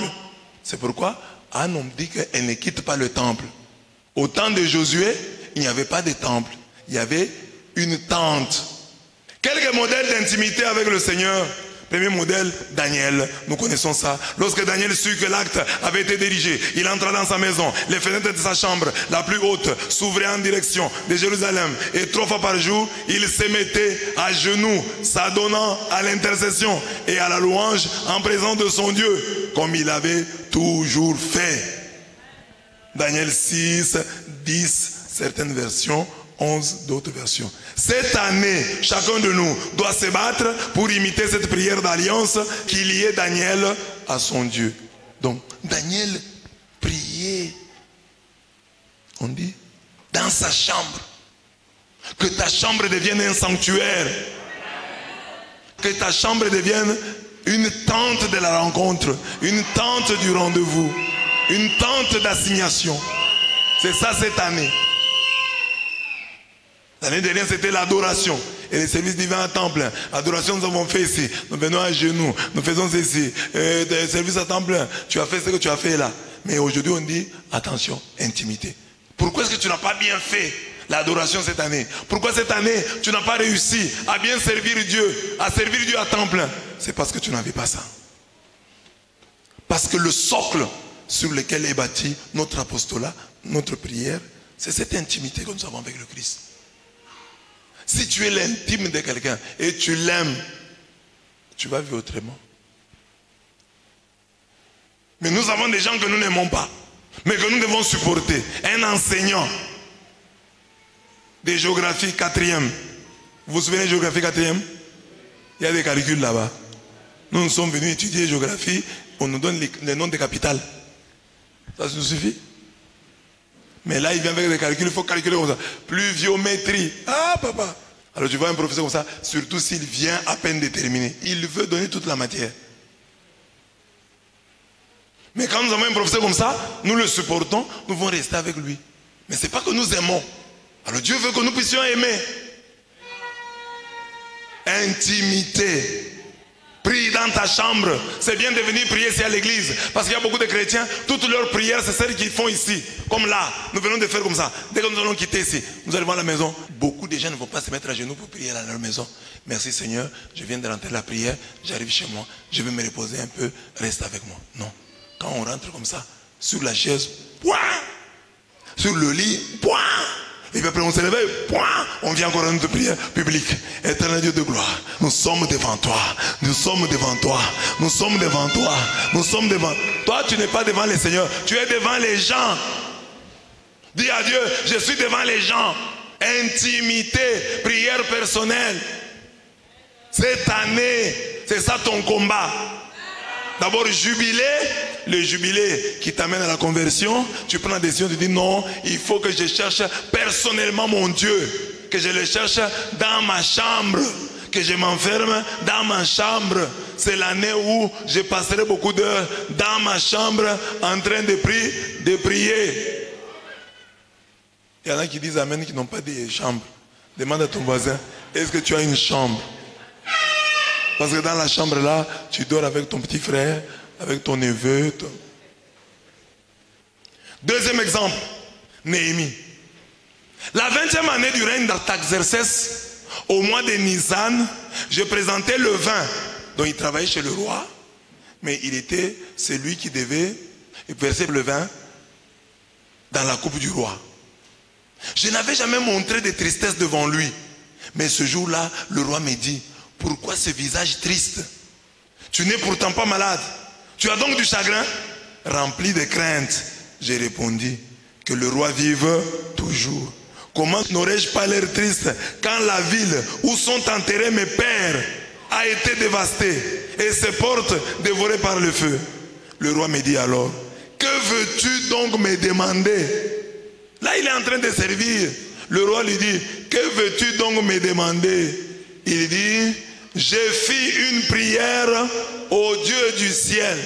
C'est pourquoi Anne, on dit qu'elle ne quitte pas le temple. Au temps de Josué, il n'y avait pas de temple. Il y avait une tente. Quelques modèles d'intimité avec le Seigneur. Premier modèle, Daniel. Nous connaissons ça. Lorsque Daniel sut que l'acte avait été dirigé, il entra dans sa maison. Les fenêtres de sa chambre, la plus haute, s'ouvraient en direction de Jérusalem. Et 3 fois par jour, il se mettait à genoux, s'adonnant à l'intercession et à la louange en présence de son Dieu, comme il avait toujours fait. Daniel 6, 10, certaines versions, 11 d'autres versions. Cette année, chacun de nous doit se battre pour imiter cette prière d'alliance qui liait Daniel à son Dieu. Donc, Daniel priait, on dit, dans sa chambre. Que ta chambre devienne un sanctuaire. Que ta chambre devienne une tente de la rencontre, une tente du rendez-vous, une tente d'assignation. C'est ça cette année. L'année dernière, c'était l'adoration. Et les services divins à temps plein. Adoration, nous avons fait ici. Nous venons à genoux. Nous faisons ceci. Des services à temps plein. Tu as fait ce que tu as fait là. Mais aujourd'hui, on dit, attention, intimité. Pourquoi est-ce que tu n'as pas bien fait l'adoration cette année? Pourquoi cette année, tu n'as pas réussi à bien servir Dieu, à servir Dieu à temps plein? C'est parce que tu n'avais pas ça. Parce que le socle sur lequel est bâti notre apostolat, notre prière, c'est cette intimité que nous avons avec le Christ. Si tu es l'intime de quelqu'un et tu l'aimes, tu vas vivre autrement. Mais nous avons des gens que nous n'aimons pas, mais que nous devons supporter. Un enseignant de géographie 4e. Vous vous souvenez de géographie 4e? Il y a des calculs là-bas. Nous sommes venus étudier géographie, on nous donne les noms des capitales. Ça nous suffit? Mais là, il vient avec des calculs, il faut calculer comme ça. Pluviométrie. Ah, papa. Alors tu vois un professeur comme ça, surtout s'il vient à peine déterminé. Il veut donner toute la matière. Mais quand nous avons un professeur comme ça, nous le supportons, nous devons rester avec lui. Mais ce n'est pas que nous aimons. Alors Dieu veut que nous puissions aimer. Intimité. Prie dans ta chambre. C'est bien de venir prier ici à l'église. Parce qu'il y a beaucoup de chrétiens, toutes leurs prières, c'est celles qu'ils font ici. Comme là, nous venons de faire comme ça. Dès que nous allons quitter ici, nous allons à la maison. Beaucoup de gens ne vont pas se mettre à genoux pour prier à leur maison. Merci Seigneur, je viens de rentrer la prière, j'arrive chez moi, je vais me reposer un peu, reste avec moi. Non. Quand on rentre comme ça, sur la chaise, point. Sur le lit, point. Et puis après on se réveille, point, on vient encore à notre prière publique. Éternel Dieu de gloire, nous sommes devant toi, nous sommes devant toi, nous sommes devant toi, nous sommes devant. Toi tu n'es pas devant les seigneurs, tu es devant les gens. Dis à Dieu, je suis devant les gens. Intimité, prière personnelle. Cette année, c'est ça ton combat. D'abord jubilé, le jubilé qui t'amène à la conversion. Tu prends la décision de dire non, il faut que je cherche personnellement mon Dieu. Que je le cherche dans ma chambre. Que je m'enferme dans ma chambre. c'est l'année où je passerai beaucoup d'heures dans ma chambre en train de prier. Il y en a qui disent amen, qui n'ont pas de chambre. Demande à ton voisin, est-ce que tu as une chambre? Parce que dans la chambre là, tu dors avec ton petit frère, avec ton neveu. Deuxième exemple, Néhémie. La 20e année du règne d'Artaxerxès, au mois de Nisan, je présentais le vin. Donc il travaillait chez le roi, mais il était celui qui devait verser le vin dans la coupe du roi. Je n'avais jamais montré de tristesse devant lui. Mais ce jour-là, le roi me dit, pourquoi ce visage triste? Tu n'es pourtant pas malade. Tu as donc du chagrin? Rempli de crainte, j'ai répondu, que le roi vive toujours. Comment n'aurais-je pas l'air triste quand la ville où sont enterrés mes pères a été dévastée et ses portes dévorées par le feu? Le roi me dit alors, que veux-tu donc me demander? Là, il est en train de servir. Le roi lui dit, que veux-tu donc me demander? Il dit, j'ai fait une prière au Dieu du ciel.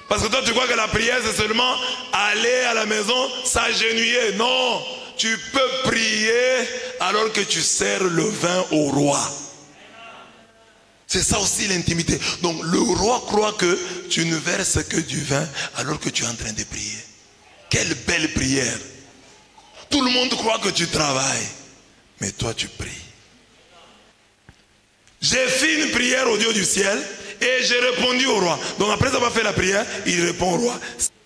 Parce que toi, tu crois que la prière, c'est seulement aller à la maison, s'agenouiller. Non, tu peux prier alors que tu sers le vin au roi. C'est ça aussi l'intimité. Donc, le roi croit que tu ne verses que du vin alors que tu es en train de prier. Quelle belle prière. Tout le monde croit que tu travailles, mais toi tu pries. J'ai fait une prière au Dieu du ciel et j'ai répondu au roi. Donc après avoir fait la prière, il répond au roi.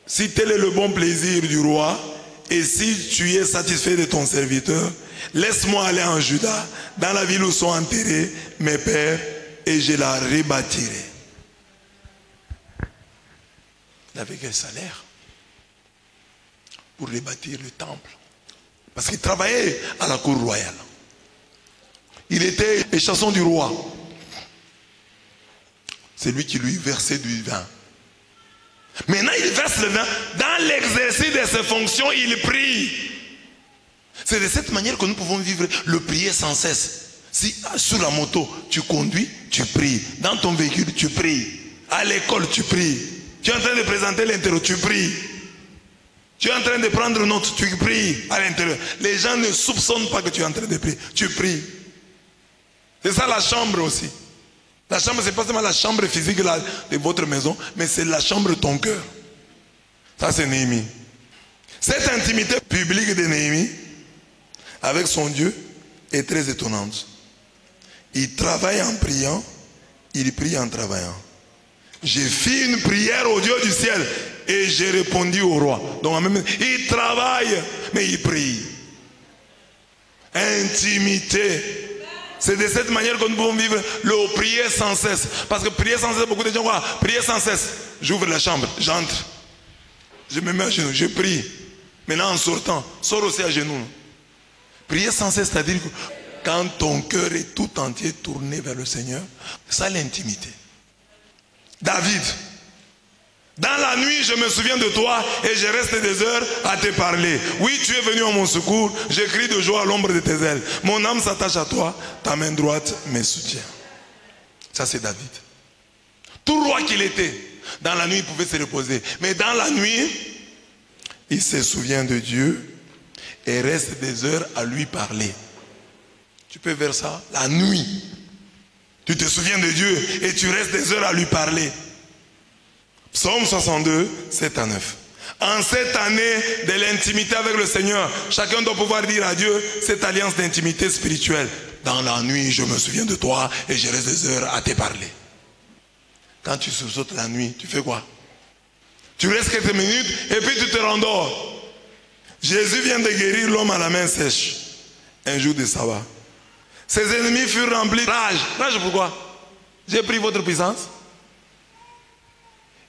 Si tel est le bon plaisir du roi et si tu es satisfait de ton serviteur, laisse-moi aller en Juda, dans la ville où sont enterrés mes pères, et je la rebâtirai. Il avait quel salaire pour rebâtir le temple? Parce qu'il travaillait à la cour royale. Il était échasson du roi. C'est lui qui lui versait du vin. Maintenant, il verse le vin. Dans l'exercice de ses fonctions, il prie. C'est de cette manière que nous pouvons vivre le prier sans cesse. Si sur la moto, tu conduis, tu pries. Dans ton véhicule, tu pries. À l'école, tu pries. Tu es en train de présenter l'interro, tu pries. Tu es en train de prendre note, tu pries à l'intérieur. Les gens ne soupçonnent pas que tu es en train de prier. Tu pries. C'est ça la chambre aussi. La chambre, ce n'est pas seulement la chambre physique là, de votre maison, mais c'est la chambre de ton cœur. Ça, c'est Néhémie. Cette intimité publique de Néhémie avec son Dieu est très étonnante. Il travaille en priant, il prie en travaillant. J'ai fait une prière au Dieu du ciel et j'ai répondu au roi. Donc en même temps, il travaille, mais il prie. Intimité. C'est de cette manière que nous pouvons vivre le prier sans cesse. Parce que prier sans cesse, beaucoup de gens croient, prier sans cesse. J'ouvre la chambre, j'entre. Je me mets à genoux, je prie. Maintenant en sortant, sors aussi à genoux. Prier sans cesse, c'est-à-dire que quand ton cœur est tout entier tourné vers le Seigneur, c'est ça l'intimité. David, dans la nuit je me souviens de toi et je reste des heures à te parler. Oui, tu es venu à mon secours, je crie de joie à l'ombre de tes ailes. Mon âme s'attache à toi, ta main droite me soutient. Ça c'est David. Tout roi qu'il était, dans la nuit il pouvait se reposer. Mais dans la nuit, il se souvient de Dieu et reste des heures à lui parler. Tu peux faire ça la nuit. Tu te souviens de Dieu et tu restes des heures à lui parler. Psaume 62, 7 à 9. En cette année de l'intimité avec le Seigneur, chacun doit pouvoir dire à Dieu cette alliance d'intimité spirituelle. Dans la nuit, je me souviens de toi et je reste des heures à te parler. Quand tu sursautes la nuit, tu fais quoi? Tu restes quelques minutes et puis tu te rendors. Jésus vient de guérir l'homme à la main sèche. Un jour de sabbat. Ses ennemis furent remplis de rage. Rage pourquoi? J'ai pris votre puissance.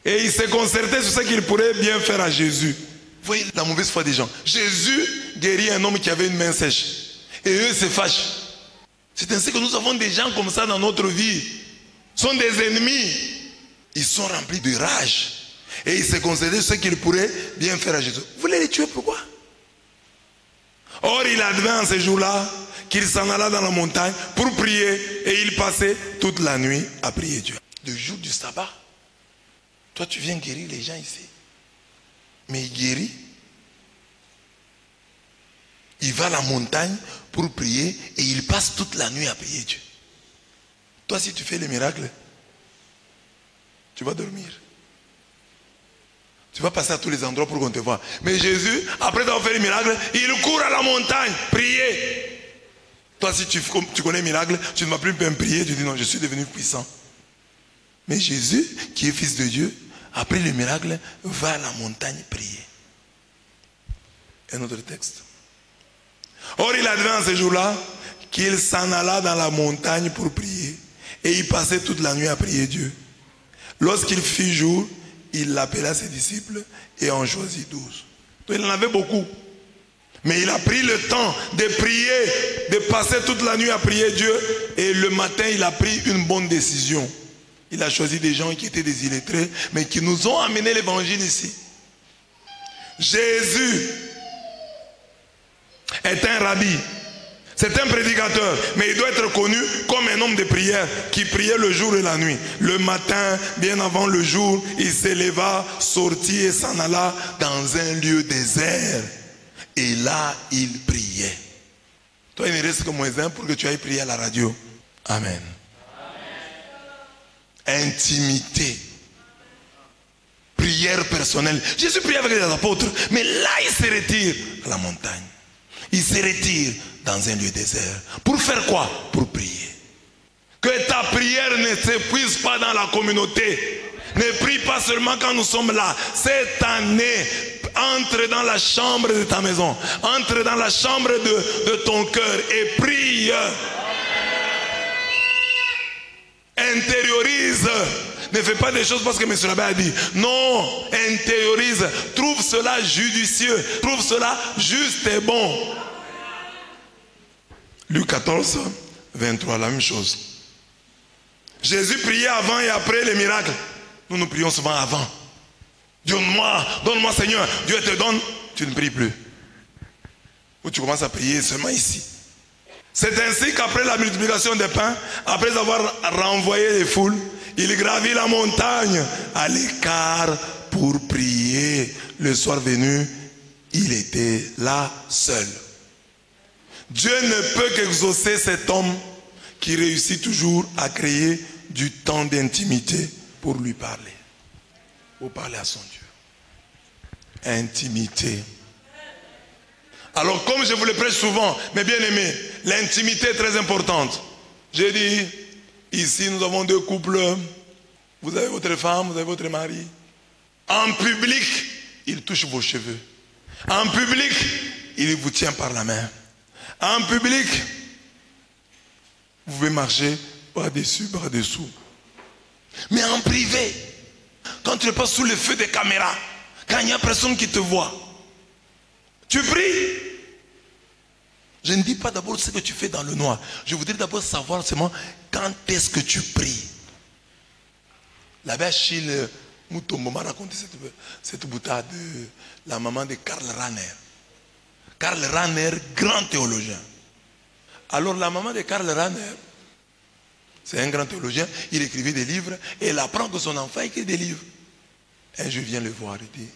Et il s'est concerté sur ce qu'il pourrait bien faire à Jésus. Vous voyez la mauvaise foi des gens. Jésus guérit un homme qui avait une main sèche. Et eux se fâchent. C'est ainsi que nous avons des gens comme ça dans notre vie. Ce sont des ennemis. Ils sont remplis de rage. Et il s'est concerté sur ce qu'il pourrait bien faire à Jésus. Vous voulez les tuer pourquoi? Or il advint en ces jours-là qu'il s'en alla dans la montagne pour prier et il passait toute la nuit à prier Dieu. Le jour du sabbat, toi tu viens guérir les gens ici. Mais il guérit. Il va à la montagne pour prier et il passe toute la nuit à prier Dieu. Toi si tu fais les miracles, tu vas dormir. Tu vas passer à tous les endroits pour qu'on te voie. Mais Jésus, après avoir fait les miracles, il court à la montagne, prier. Toi, si tu connais les miracles, tu ne vas plus me prier, tu dis non, je suis devenu puissant. Mais Jésus, qui est fils de Dieu, après le miracle, va à la montagne prier. Un autre texte. Or, il advint en ce jour-là qu'il s'en alla dans la montagne pour prier. Et il passait toute la nuit à prier Dieu. Lorsqu'il fit jour, il appela ses disciples et en choisit 12. Donc il en avait beaucoup. Mais il a pris le temps de prier, de passer toute la nuit à prier Dieu. Et le matin, il a pris une bonne décision. Il a choisi des gens qui étaient des illettrés, mais qui nous ont amené l'évangile ici. Jésus est un rabbi. C'est un prédicateur, mais il doit être connu comme un homme de prière qui priait le jour et la nuit. Le matin, bien avant le jour, il s'éleva, sortit et s'en alla dans un lieu désert. Et là, il priait. Toi, il ne reste que moins un pour que tu ailles prier à la radio. Amen. Intimité. Prière personnelle. Jésus priait avec les apôtres, mais là, il se retire à la montagne. Il se retire dans un lieu désert. Pour faire quoi? Pour prier. Que ta prière ne s'épuise pas dans la communauté. Ne prie pas seulement quand nous sommes là. Cette année, entre dans la chambre de ta maison. Entre dans la chambre de ton cœur et prie. Intériorise. Ne fais pas des choses parce que M. Rabbi a dit. Non, intériorise. Trouve cela judicieux. Trouve cela juste et bon. Luc 14, 23, la même chose. Jésus priait avant et après les miracles. Nous prions souvent avant. Donne-moi Seigneur. Dieu te donne, tu ne pries plus. Ou tu commences à prier seulement ici. C'est ainsi qu'après la multiplication des pains, après avoir renvoyé les foules, il gravit la montagne à l'écart pour prier. Le soir venu, il était là seul. Dieu ne peut qu'exaucer cet homme qui réussit toujours à créer du temps d'intimité pour lui parler. Pour parler à son Dieu. Intimité. Alors comme je vous le prêche souvent, mes bien-aimés, l'intimité est très importante. J'ai dit, ici nous avons deux couples. Vous avez votre femme, vous avez votre mari. En public, il touche vos cheveux. En public, il vous tient par la main. En public, vous pouvez marcher par-dessus, par-dessous. Mais en privé, quand tu passes sous le feu des caméras, quand il n'y a personne qui te voit, tu pries. Je ne dis pas d'abord ce que tu fais dans le noir. Je voudrais d'abord savoir seulement quand est-ce que tu pries. Là-bas, Achille Mutombo m'a raconté cette boutade de la maman de Karl Rahner. Karl Rahner, grand théologien. Alors la maman de Karl Rahner, c'est un grand théologien, il écrivait des livres et elle apprend que son enfant écrit des livres. Et je viens le voir, il dit,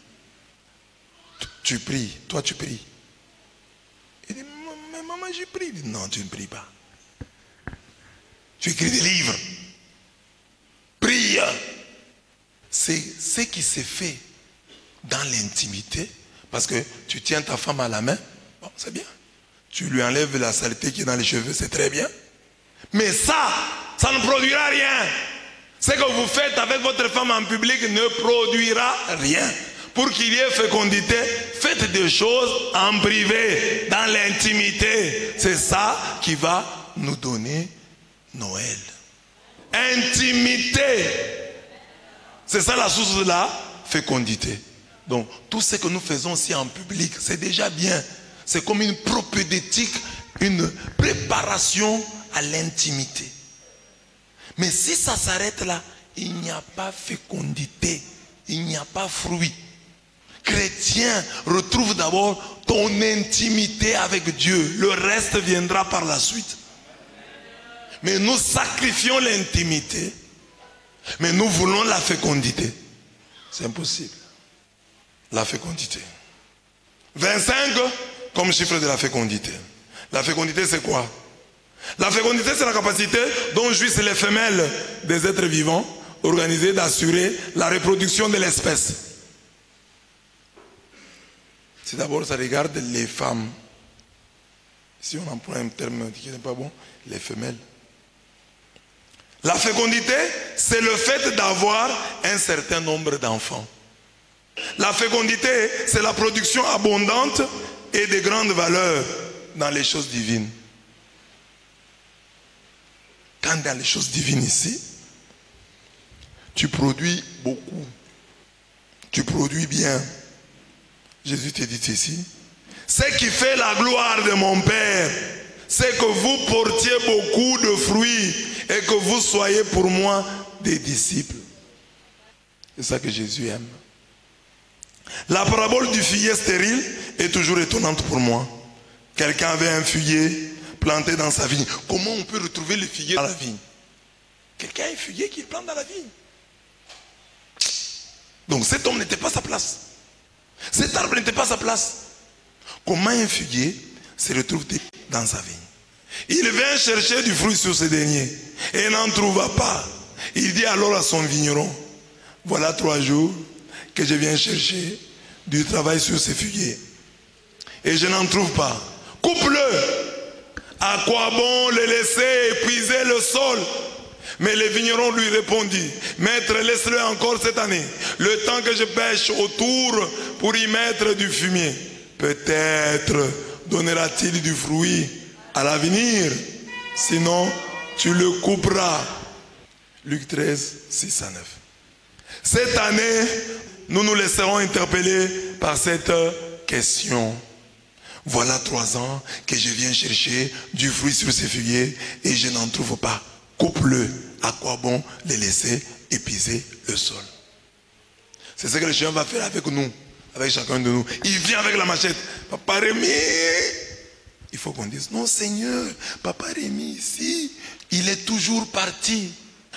tu pries, toi tu pries. Il dit, mais maman je prie. Il dit, non, tu ne pries pas. Tu écris des livres. Prie. C'est ce qui s'est fait dans l'intimité. Parce que tu tiens ta femme à la main, bon, c'est bien. Tu lui enlèves la saleté qui est dans les cheveux, c'est très bien. Mais ça ne produira rien. Ce que vous faites avec votre femme en public ne produira rien. Pour qu'il y ait fécondité, faites des choses en privé, dans l'intimité. C'est ça qui va nous donner Noël. Intimité. C'est ça la source de la fécondité. Donc, tout ce que nous faisons aussi en public, c'est déjà bien. C'est comme une propédétique, une préparation à l'intimité. Mais si ça s'arrête là, il n'y a pas fécondité, il n'y a pas fruit. Chrétien, retrouve d'abord ton intimité avec Dieu. Le reste viendra par la suite. Mais nous sacrifions l'intimité, mais nous voulons la fécondité. C'est impossible. La fécondité. 25 comme chiffre de la fécondité. La fécondité, c'est quoi? La fécondité, c'est la capacité dont jouissent les femelles des êtres vivants, organisées d'assurer la reproduction de l'espèce. C'est d'abord, ça regarde les femmes. Si on emploie un terme qui n'est pas bon, les femelles. La fécondité, c'est le fait d'avoir un certain nombre d'enfants. La fécondité, c'est la production abondante et de grande valeur dans les choses divines. Quand dans les choses divines ici, tu produis beaucoup. Tu produis bien. Jésus te dit ici, ce qui fait la gloire de mon Père, c'est que vous portiez beaucoup de fruits et que vous soyez pour moi des disciples. C'est ça que Jésus aime. La parabole du figuier stérile est toujours étonnante pour moi. Quelqu'un avait un figuier planté dans sa vigne. Comment on peut retrouver le figuier dans la vigne? Quelqu'un a un figuier qu'il plante dans la vigne. Donc cet homme n'était pas à sa place. Cet arbre n'était pas à sa place. Comment un figuier se retrouve dans sa vigne? Il vient chercher du fruit sur ce dernier et n'en trouva pas. Il dit alors à son vigneron, voilà 3 jours que je viens chercher du travail sur ce figuier et je n'en trouve pas. Coupe-le. À quoi bon le laisser épuiser le sol? Mais le vigneron lui répondit, maître, laisse-le encore cette année, le temps que je pêche autour pour y mettre du fumier. Peut-être donnera-t-il du fruit à l'avenir, sinon tu le couperas. Luc 13, 6 à 9. Cette année, nous nous laisserons interpeller par cette question. Voilà 3 ans que je viens chercher du fruit sur ces figuiers et je n'en trouve pas. Coupe-le. À quoi bon les laisser épuiser le sol? C'est ce que le Seigneur va faire avec nous, avec chacun de nous. Il vient avec la machette. Papa Rémi. Il faut qu'on dise, non Seigneur, Papa Rémi ici, il est toujours parti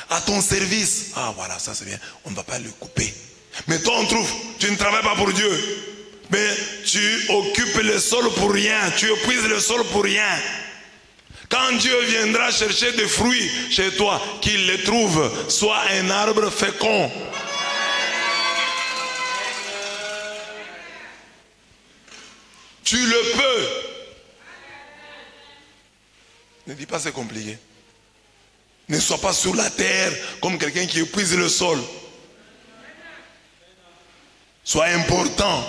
à ton service. Ah voilà, ça c'est bien. On ne va pas le couper. Mais toi on trouve, tu ne travailles pas pour Dieu. Mais tu occupes le sol pour rien. Tu épuises le sol pour rien. Quand Dieu viendra chercher des fruits chez toi, qu'il les trouve, soit un arbre fécond. Tu le peux. Ne dis pas c'est compliqué. Ne sois pas sur la terre comme quelqu'un qui épuise le sol. Sois important.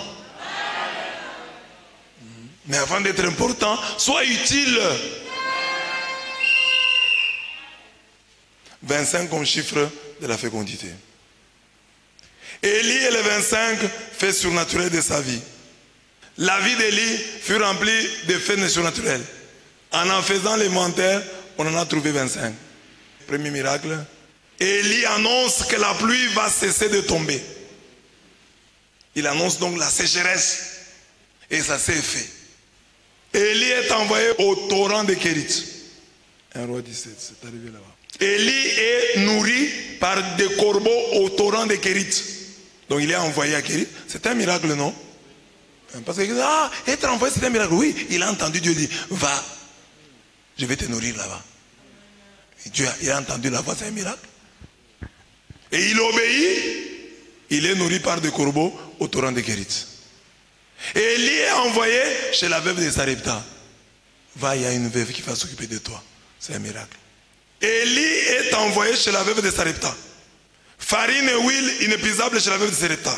Mais avant d'être important, sois utile. 25 comme chiffre de la fécondité. Élie est le 25 fait surnaturel de sa vie. La vie d'Élie fut remplie de faits surnaturels. En faisant l'inventaire, on en a trouvé 25. Premier miracle. Élie annonce que la pluie va cesser de tomber. Il annonce donc la sécheresse. Et ça s'est fait. Élie est envoyé au torrent de Kérit. 1 Roi 17, c'est arrivé là-bas. Élie est nourri par des corbeaux au torrent de Kérit. Donc il est envoyé à Kérit. C'est un miracle, non? Parce que, être envoyé, c'est un miracle. Oui, il a entendu Dieu dire, va, je vais te nourrir là-bas. Dieu, il a entendu la voix, c'est un miracle. Et il obéit, il est nourri par des corbeaux au torrent de Kérit. Et Élie est envoyé chez la veuve de Sarepta. Va, il y a une veuve qui va s'occuper de toi. C'est un miracle. Élie est envoyé chez la veuve de Sarepta. Farine et huile inépuisable chez la veuve de Sarepta.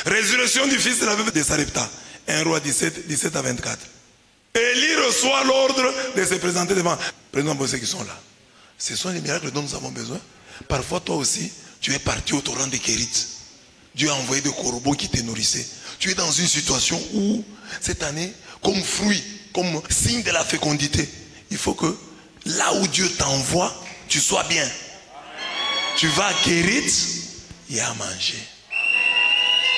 Résurrection du fils de la veuve de Sarepta. 1 Roi 17, 17 à 24. Élie reçoit l'ordre de se présenter devant. Prenons ceux qui sont là. Ce sont les miracles dont nous avons besoin. Parfois, toi aussi, tu es parti au torrent de Kérit. Dieu a envoyé des corbeaux qui te nourrissaient. Tu es dans une situation où, cette année, comme fruit, comme signe de la fécondité, il faut que là où Dieu t'envoie, tu sois bien. Tu vas à Kérit, il y a à manger.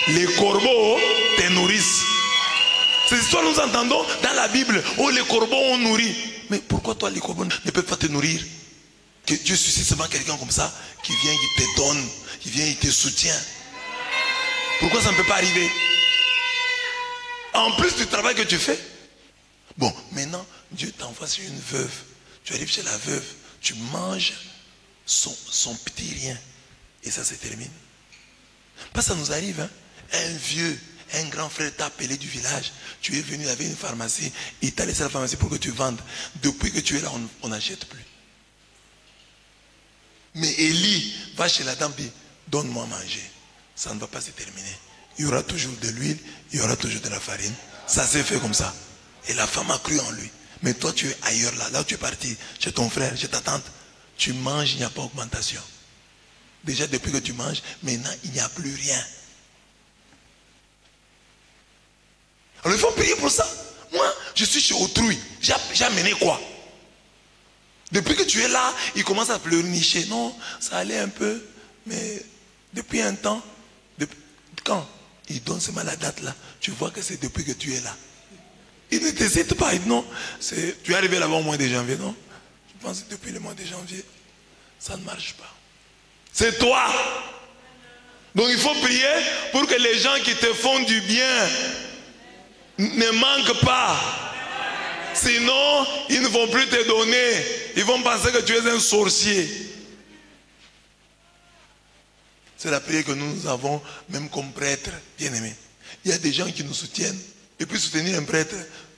Les corbeaux te nourrissent. Ces histoires, nous entendons dans la Bible. Oh, les corbeaux ont nourri. Mais pourquoi toi, les corbeaux ne peuvent pas te nourrir? Que Dieu suscite seulement quelqu'un comme ça, qui vient, qui te donne, qui vient, il te soutient. Pourquoi ça ne peut pas arriver? En plus du travail que tu fais. Bon, maintenant, Dieu t'envoie sur une veuve. Tu arrives chez la veuve, tu manges son petit rien. Et ça se termine. Parce que ça nous arrive, hein? Un vieux, un grand frère t'a appelé du village. Tu es venu, il avait une pharmacie. Il t'a laissé la pharmacie pour que tu vendes. Depuis que tu es là, on n'achète plus. Mais Élie va chez la dame et dit, donne-moi à manger. Ça ne va pas se terminer. Il y aura toujours de l'huile, il y aura toujours de la farine. Ça s'est fait comme ça. Et la femme a cru en lui. Mais toi, tu es ailleurs là. Là où tu es parti, chez ton frère, chez ta tante. Tu manges, il n'y a pas d'augmentation. Déjà, depuis que tu manges, maintenant, il n'y a plus rien. Alors, il faut prier pour ça. Moi, je suis chez autrui. J'ai amené quoi? Depuis que tu es là, il commence à pleurnicher. Non, ça allait un peu. Mais depuis un temps, quand il donne seulement la date là, tu vois que c'est depuis que tu es là. Il ne t'hésite pas. Non, tu es arrivé là-bas au mois de janvier, non? Je pense que depuis le mois de janvier, ça ne marche pas. C'est toi. Donc il faut prier pour que les gens qui te font du bien ne manquent pas. Sinon, ils ne vont plus te donner. Ils vont penser que tu es un sorcier. C'est la prière que nous avons, même comme prêtre, bien aimé. Il y a des gens qui nous soutiennent. Et puis soutenir un prêtre,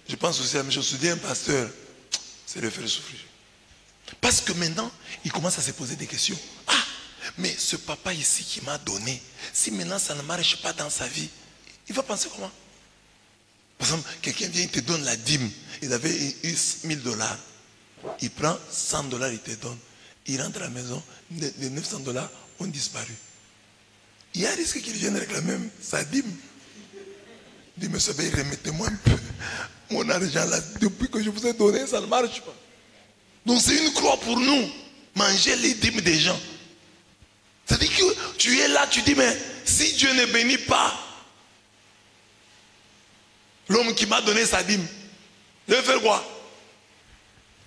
je pense aussi à la même chose. Soutenir un pasteur, c'est le faire souffrir. Parce que maintenant, il commence à se poser des questions. Ah, mais ce papa ici qui m'a donné, si maintenant ça ne marche pas dans sa vie, il va penser comment? Par exemple, quelqu'un vient, il te donne la dîme. Il avait eu $1000. Il prend $100, il te donne. Il rentre à la maison, les $900 ont disparu. Il y a un risque qu'il vienne réclamer sa dîme. Il dit, monsieur, remettez-moi un peu mon argent là. Depuis que je vous ai donné, ça ne marche pas. Donc c'est une croix pour nous. Manger les dîmes des gens. C'est-à-dire que tu es là, tu dis, mais si Dieu ne bénit pas l'homme qui m'a donné sa dîme, je vais faire quoi?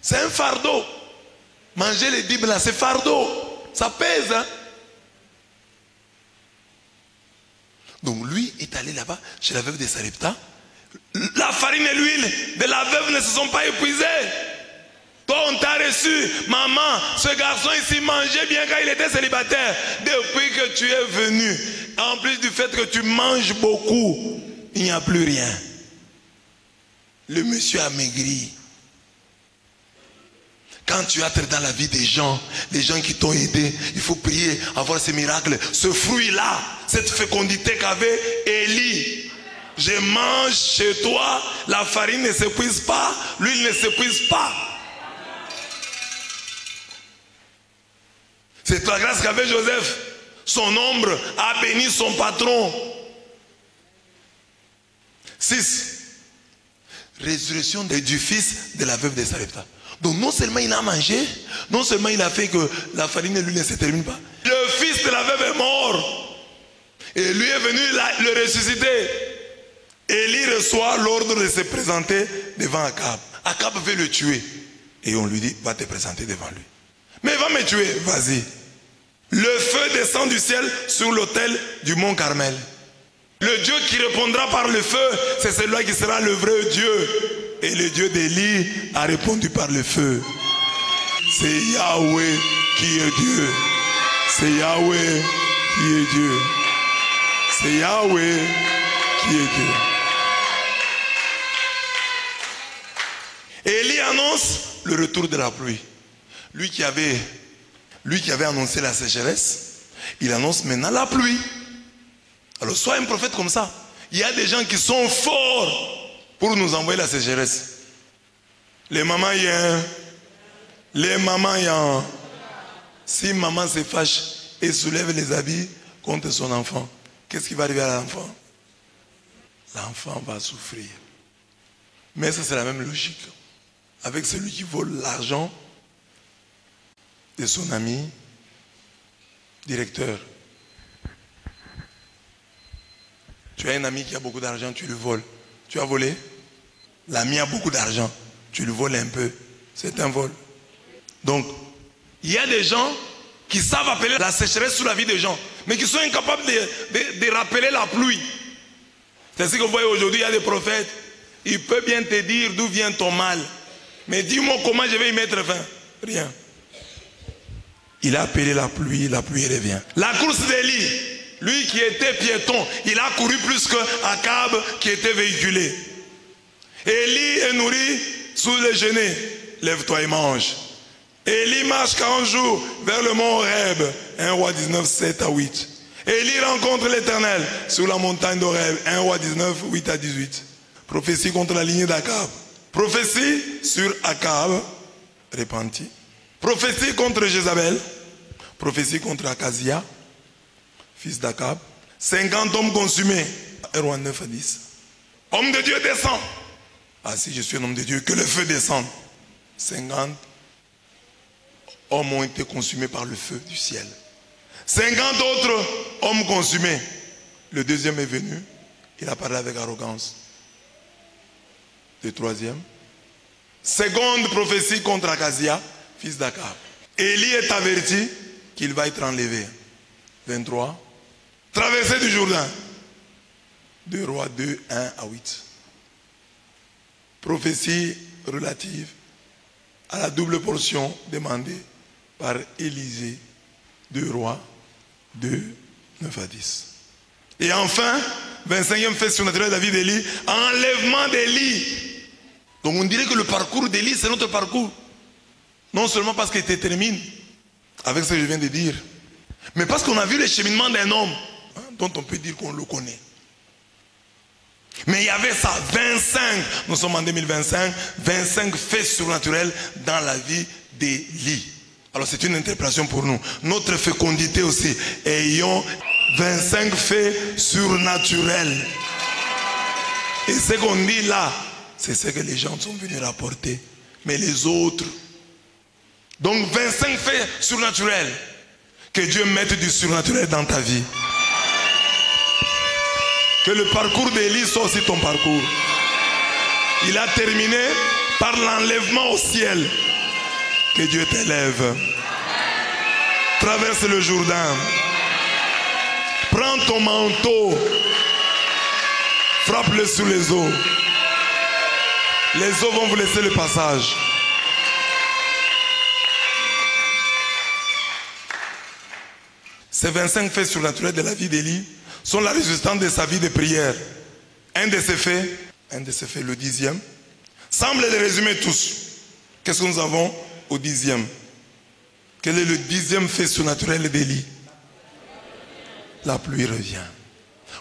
C'est un fardeau. Manger les dîmes là, c'est fardeau. Ça pèse, hein? Donc lui est allé là-bas chez la veuve de Sarepta. La farine et l'huile de la veuve ne se sont pas épuisées. Toi, on t'a reçu. Maman, ce garçon ici mangeait bien quand il était célibataire. Depuis que tu es venu, en plus du fait que tu manges beaucoup, il n'y a plus rien. Le monsieur a maigri. Quand tu entres dans la vie des gens qui t'ont aidé, il faut prier, avoir ces miracles. Ce fruit-là, cette fécondité qu'avait Élie. Je mange chez toi, la farine ne s'épuise pas, l'huile ne s'épuise pas. C'est la grâce qu'avait Joseph. Son ombre a béni son patron. 6. Résurrection du fils de la veuve de Sarepta. Donc non seulement il a mangé, non seulement il a fait que la farine et l'huile ne se terminent pas. Le fils de la veuve est mort. Et lui est venu le ressusciter. Élie reçoit l'ordre de se présenter devant Akab. Akab veut le tuer. Et on lui dit, va te présenter devant lui. Mais il va me tuer, vas-y. Le feu descend du ciel sur l'autel du mont Carmel. Le Dieu qui répondra par le feu, c'est celui qui sera le vrai Dieu. Et le Dieu d'Élie a répondu par le feu. C'est Yahweh qui est Dieu. C'est Yahweh qui est Dieu. C'est Yahweh qui est Dieu. Élie annonce le retour de la pluie. Lui qui avait annoncé la sécheresse, il annonce maintenant la pluie. Alors sois un prophète comme ça. Il y a des gens qui sont forts pour nous envoyer la sécheresse. Les mamans yens, les mamans yens. Si maman se fâche et soulève les habits contre son enfant, qu'est-ce qui va arriver à l'enfant? L'enfant va souffrir. Mais ça c'est la même logique. Avec celui qui vole l'argent de son ami directeur. Tu as un ami qui a beaucoup d'argent, tu le voles. Tu as volé, L'ami a beaucoup d'argent, tu le voles un peu, c'est un vol. Donc, il y a des gens qui savent appeler la sécheresse sur la vie des gens, mais qui sont incapables de rappeler la pluie. C'est ce que vous voyez aujourd'hui, il y a des prophètes. Il peut bien te dire d'où vient ton mal, mais dis-moi comment je vais y mettre fin. Rien. Il a appelé la pluie revient. La course d'Élie, lui qui était piéton, il a couru plus que Akab qui était véhiculé. Élie est nourri sous le genêt. Lève-toi et mange. Élie marche 40 jours vers le mont Horeb. 1 Roi 19, 7 à 8. Élie rencontre l'Éternel sur la montagne d'Horeb. 1 Roi 19, 8 à 18. Prophétie contre la lignée d'Akab. Prophétie sur Akab, repenti. Prophétie contre Jézabel. Prophétie contre Akazia, fils d'Akab. 50 hommes consumés. 1 Roi 9 à 10. Homme de Dieu descend. Ah, si je suis un homme de Dieu, que le feu descende. 50 hommes ont été consumés par le feu du ciel. 50 autres hommes consumés. Le deuxième est venu. Il a parlé avec arrogance. Le troisième. Seconde prophétie contre Akazia, fils d'Akab. Élie est averti qu'il va être enlevé. 23. Traversée du Jourdain. 2 Rois 2, 1 à 8. Prophétie relative à la double portion demandée par Élisée. 2 Rois 2, 9 à 10. Et enfin, 25e fait surnaturel de la vie d'Élie, enlèvement d'Élie. Donc on dirait que le parcours d'Élie, c'est notre parcours. Non seulement parce qu'il détermine avec ce que je viens de dire, mais parce qu'on a vu le cheminement d'un homme dont on peut dire qu'on le connaît. Mais il y avait ça, 25, nous sommes en 2025, 25 faits surnaturels dans la vie d'Élie. Alors c'est une interprétation pour nous. Notre fécondité aussi, ayons 25 faits surnaturels. Et ce qu'on dit là, c'est ce que les gens sont venus rapporter. Mais les autres, donc 25 faits surnaturels. Que Dieu mette du surnaturel dans ta vie. Que le parcours d'Élie soit aussi ton parcours. Il a terminé par l'enlèvement au ciel. Que Dieu t'élève. Traverse le Jourdain. Prends ton manteau. Frappe-le sur les eaux. Les eaux vont vous laisser le passage. Ces 25 faits surnaturels de la vie d'Élie sont la résistance de sa vie de prière. Un de ces faits, le 10e, semble les résumer tous. Qu'est-ce que nous avons au 10e? Quel est le 10e fait surnaturel d'Élie? La pluie revient.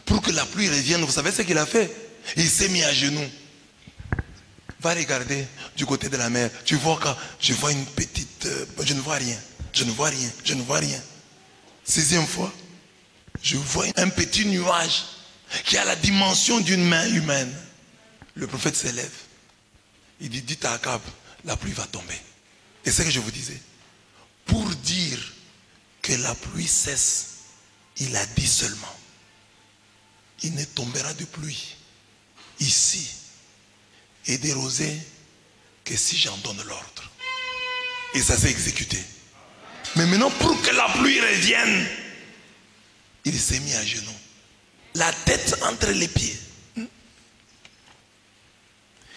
Pour que la pluie revienne, vous savez ce qu'il a fait? Il s'est mis à genoux. Va regarder du côté de la mer. Tu vois quand je vois une petite... je ne vois rien. Je ne vois rien. Je ne vois rien. 6e fois, je vois un petit nuage qui a la dimension d'une main humaine. Le prophète s'élève. Il dit, dites à Akab, la pluie va tomber. Et c'est ce que je vous disais. Pour dire que la pluie cesse, il a dit seulement, il ne tombera de pluie ici et des rosées que si j'en donne l'ordre. Et ça s'est exécuté. Mais maintenant, pour que la pluie revienne, il s'est mis à genoux. La tête entre les pieds.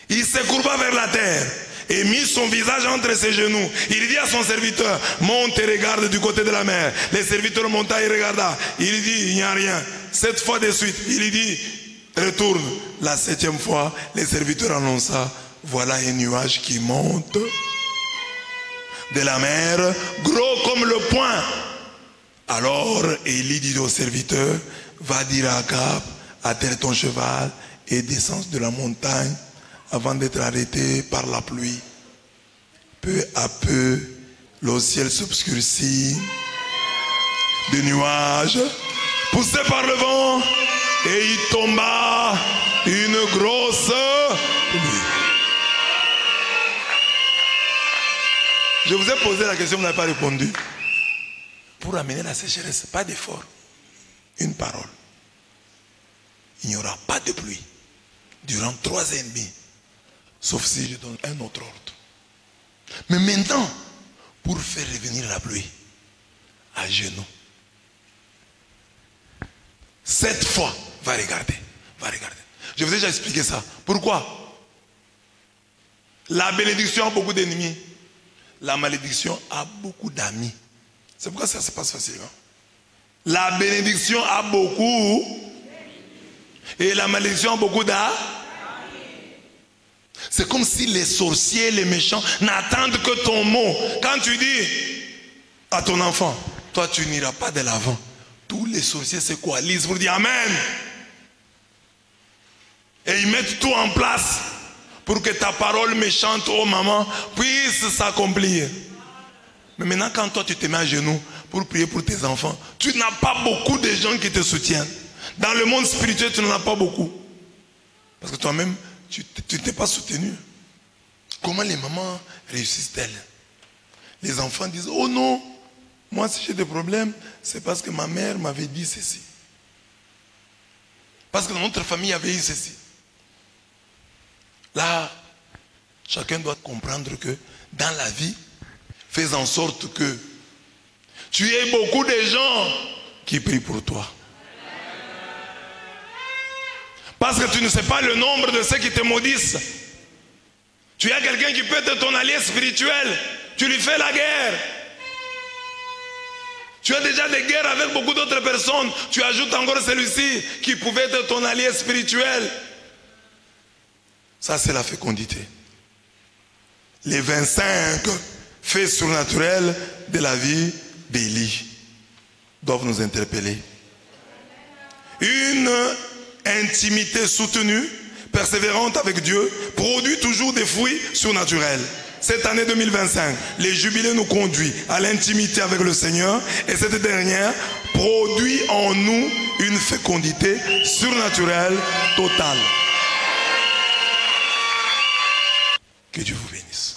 Il se courba vers la terre et mit son visage entre ses genoux. Il dit à son serviteur, monte et regarde du côté de la mer. Le serviteur monta et regarda. Il dit, il n'y a rien. 7 fois de suite, il dit, retourne. La 7e fois, le serviteur annonça, voilà un nuage qui monte de la mer, gros comme le poing. Alors Élie dit au serviteur, va dire à Akab, attelle ton cheval et descends de la montagne avant d'être arrêté par la pluie. Peu à peu, le ciel s'obscurcit, des nuages poussés par le vent, et il tomba une grosse pluie. Je vous ai posé la question, vous n'avez pas répondu. Pour amener la sécheresse, pas d'effort. Une parole. Il n'y aura pas de pluie durant 3 ans et demi. Sauf si je donne un autre ordre. Mais maintenant, pour faire revenir la pluie, à genoux. 7 fois, va regarder, va regarder. Je vous ai déjà expliqué ça. Pourquoi? La bénédiction a beaucoup d'ennemis. La malédiction a beaucoup d'amis. C'est pourquoi ça se passe facilement. La bénédiction a beaucoup et la malédiction a beaucoup d'amis. C'est comme si les sorciers, les méchants n'attendent que ton mot. Quand tu dis à ton enfant, toi tu n'iras pas de l'avant. Tous les sorciers se coalisent pour dire Amen. Et ils mettent tout en place pour que ta parole méchante, oh maman, puisse s'accomplir. Mais maintenant, quand toi tu te mets à genoux pour prier pour tes enfants, tu n'as pas beaucoup de gens qui te soutiennent. Dans le monde spirituel, tu n'en as pas beaucoup. Parce que toi-même, tu ne t'es pas soutenu. Comment les mamans réussissent-elles? Les enfants disent, oh non, moi si j'ai des problèmes, c'est parce que ma mère m'avait dit ceci. Parce que dans notre famille, il y avait eu ceci. Là, chacun doit comprendre que dans la vie, fais en sorte que tu aies beaucoup de gens qui prient pour toi. Parce que tu ne sais pas le nombre de ceux qui te maudissent. Tu as quelqu'un qui peut être ton allié spirituel. Tu lui fais la guerre. Tu as déjà des guerres avec beaucoup d'autres personnes. Tu ajoutes encore celui-ci qui pouvait être ton allié spirituel. Ça, c'est la fécondité. Les 25 faits surnaturels de la vie d'Élie doivent nous interpeller. Une intimité soutenue, persévérante avec Dieu, produit toujours des fruits surnaturels. Cette année 2025, les jubilés nous conduisent à l'intimité avec le Seigneur et cette dernière produit en nous une fécondité surnaturelle totale. Que Dieu vous bénisse.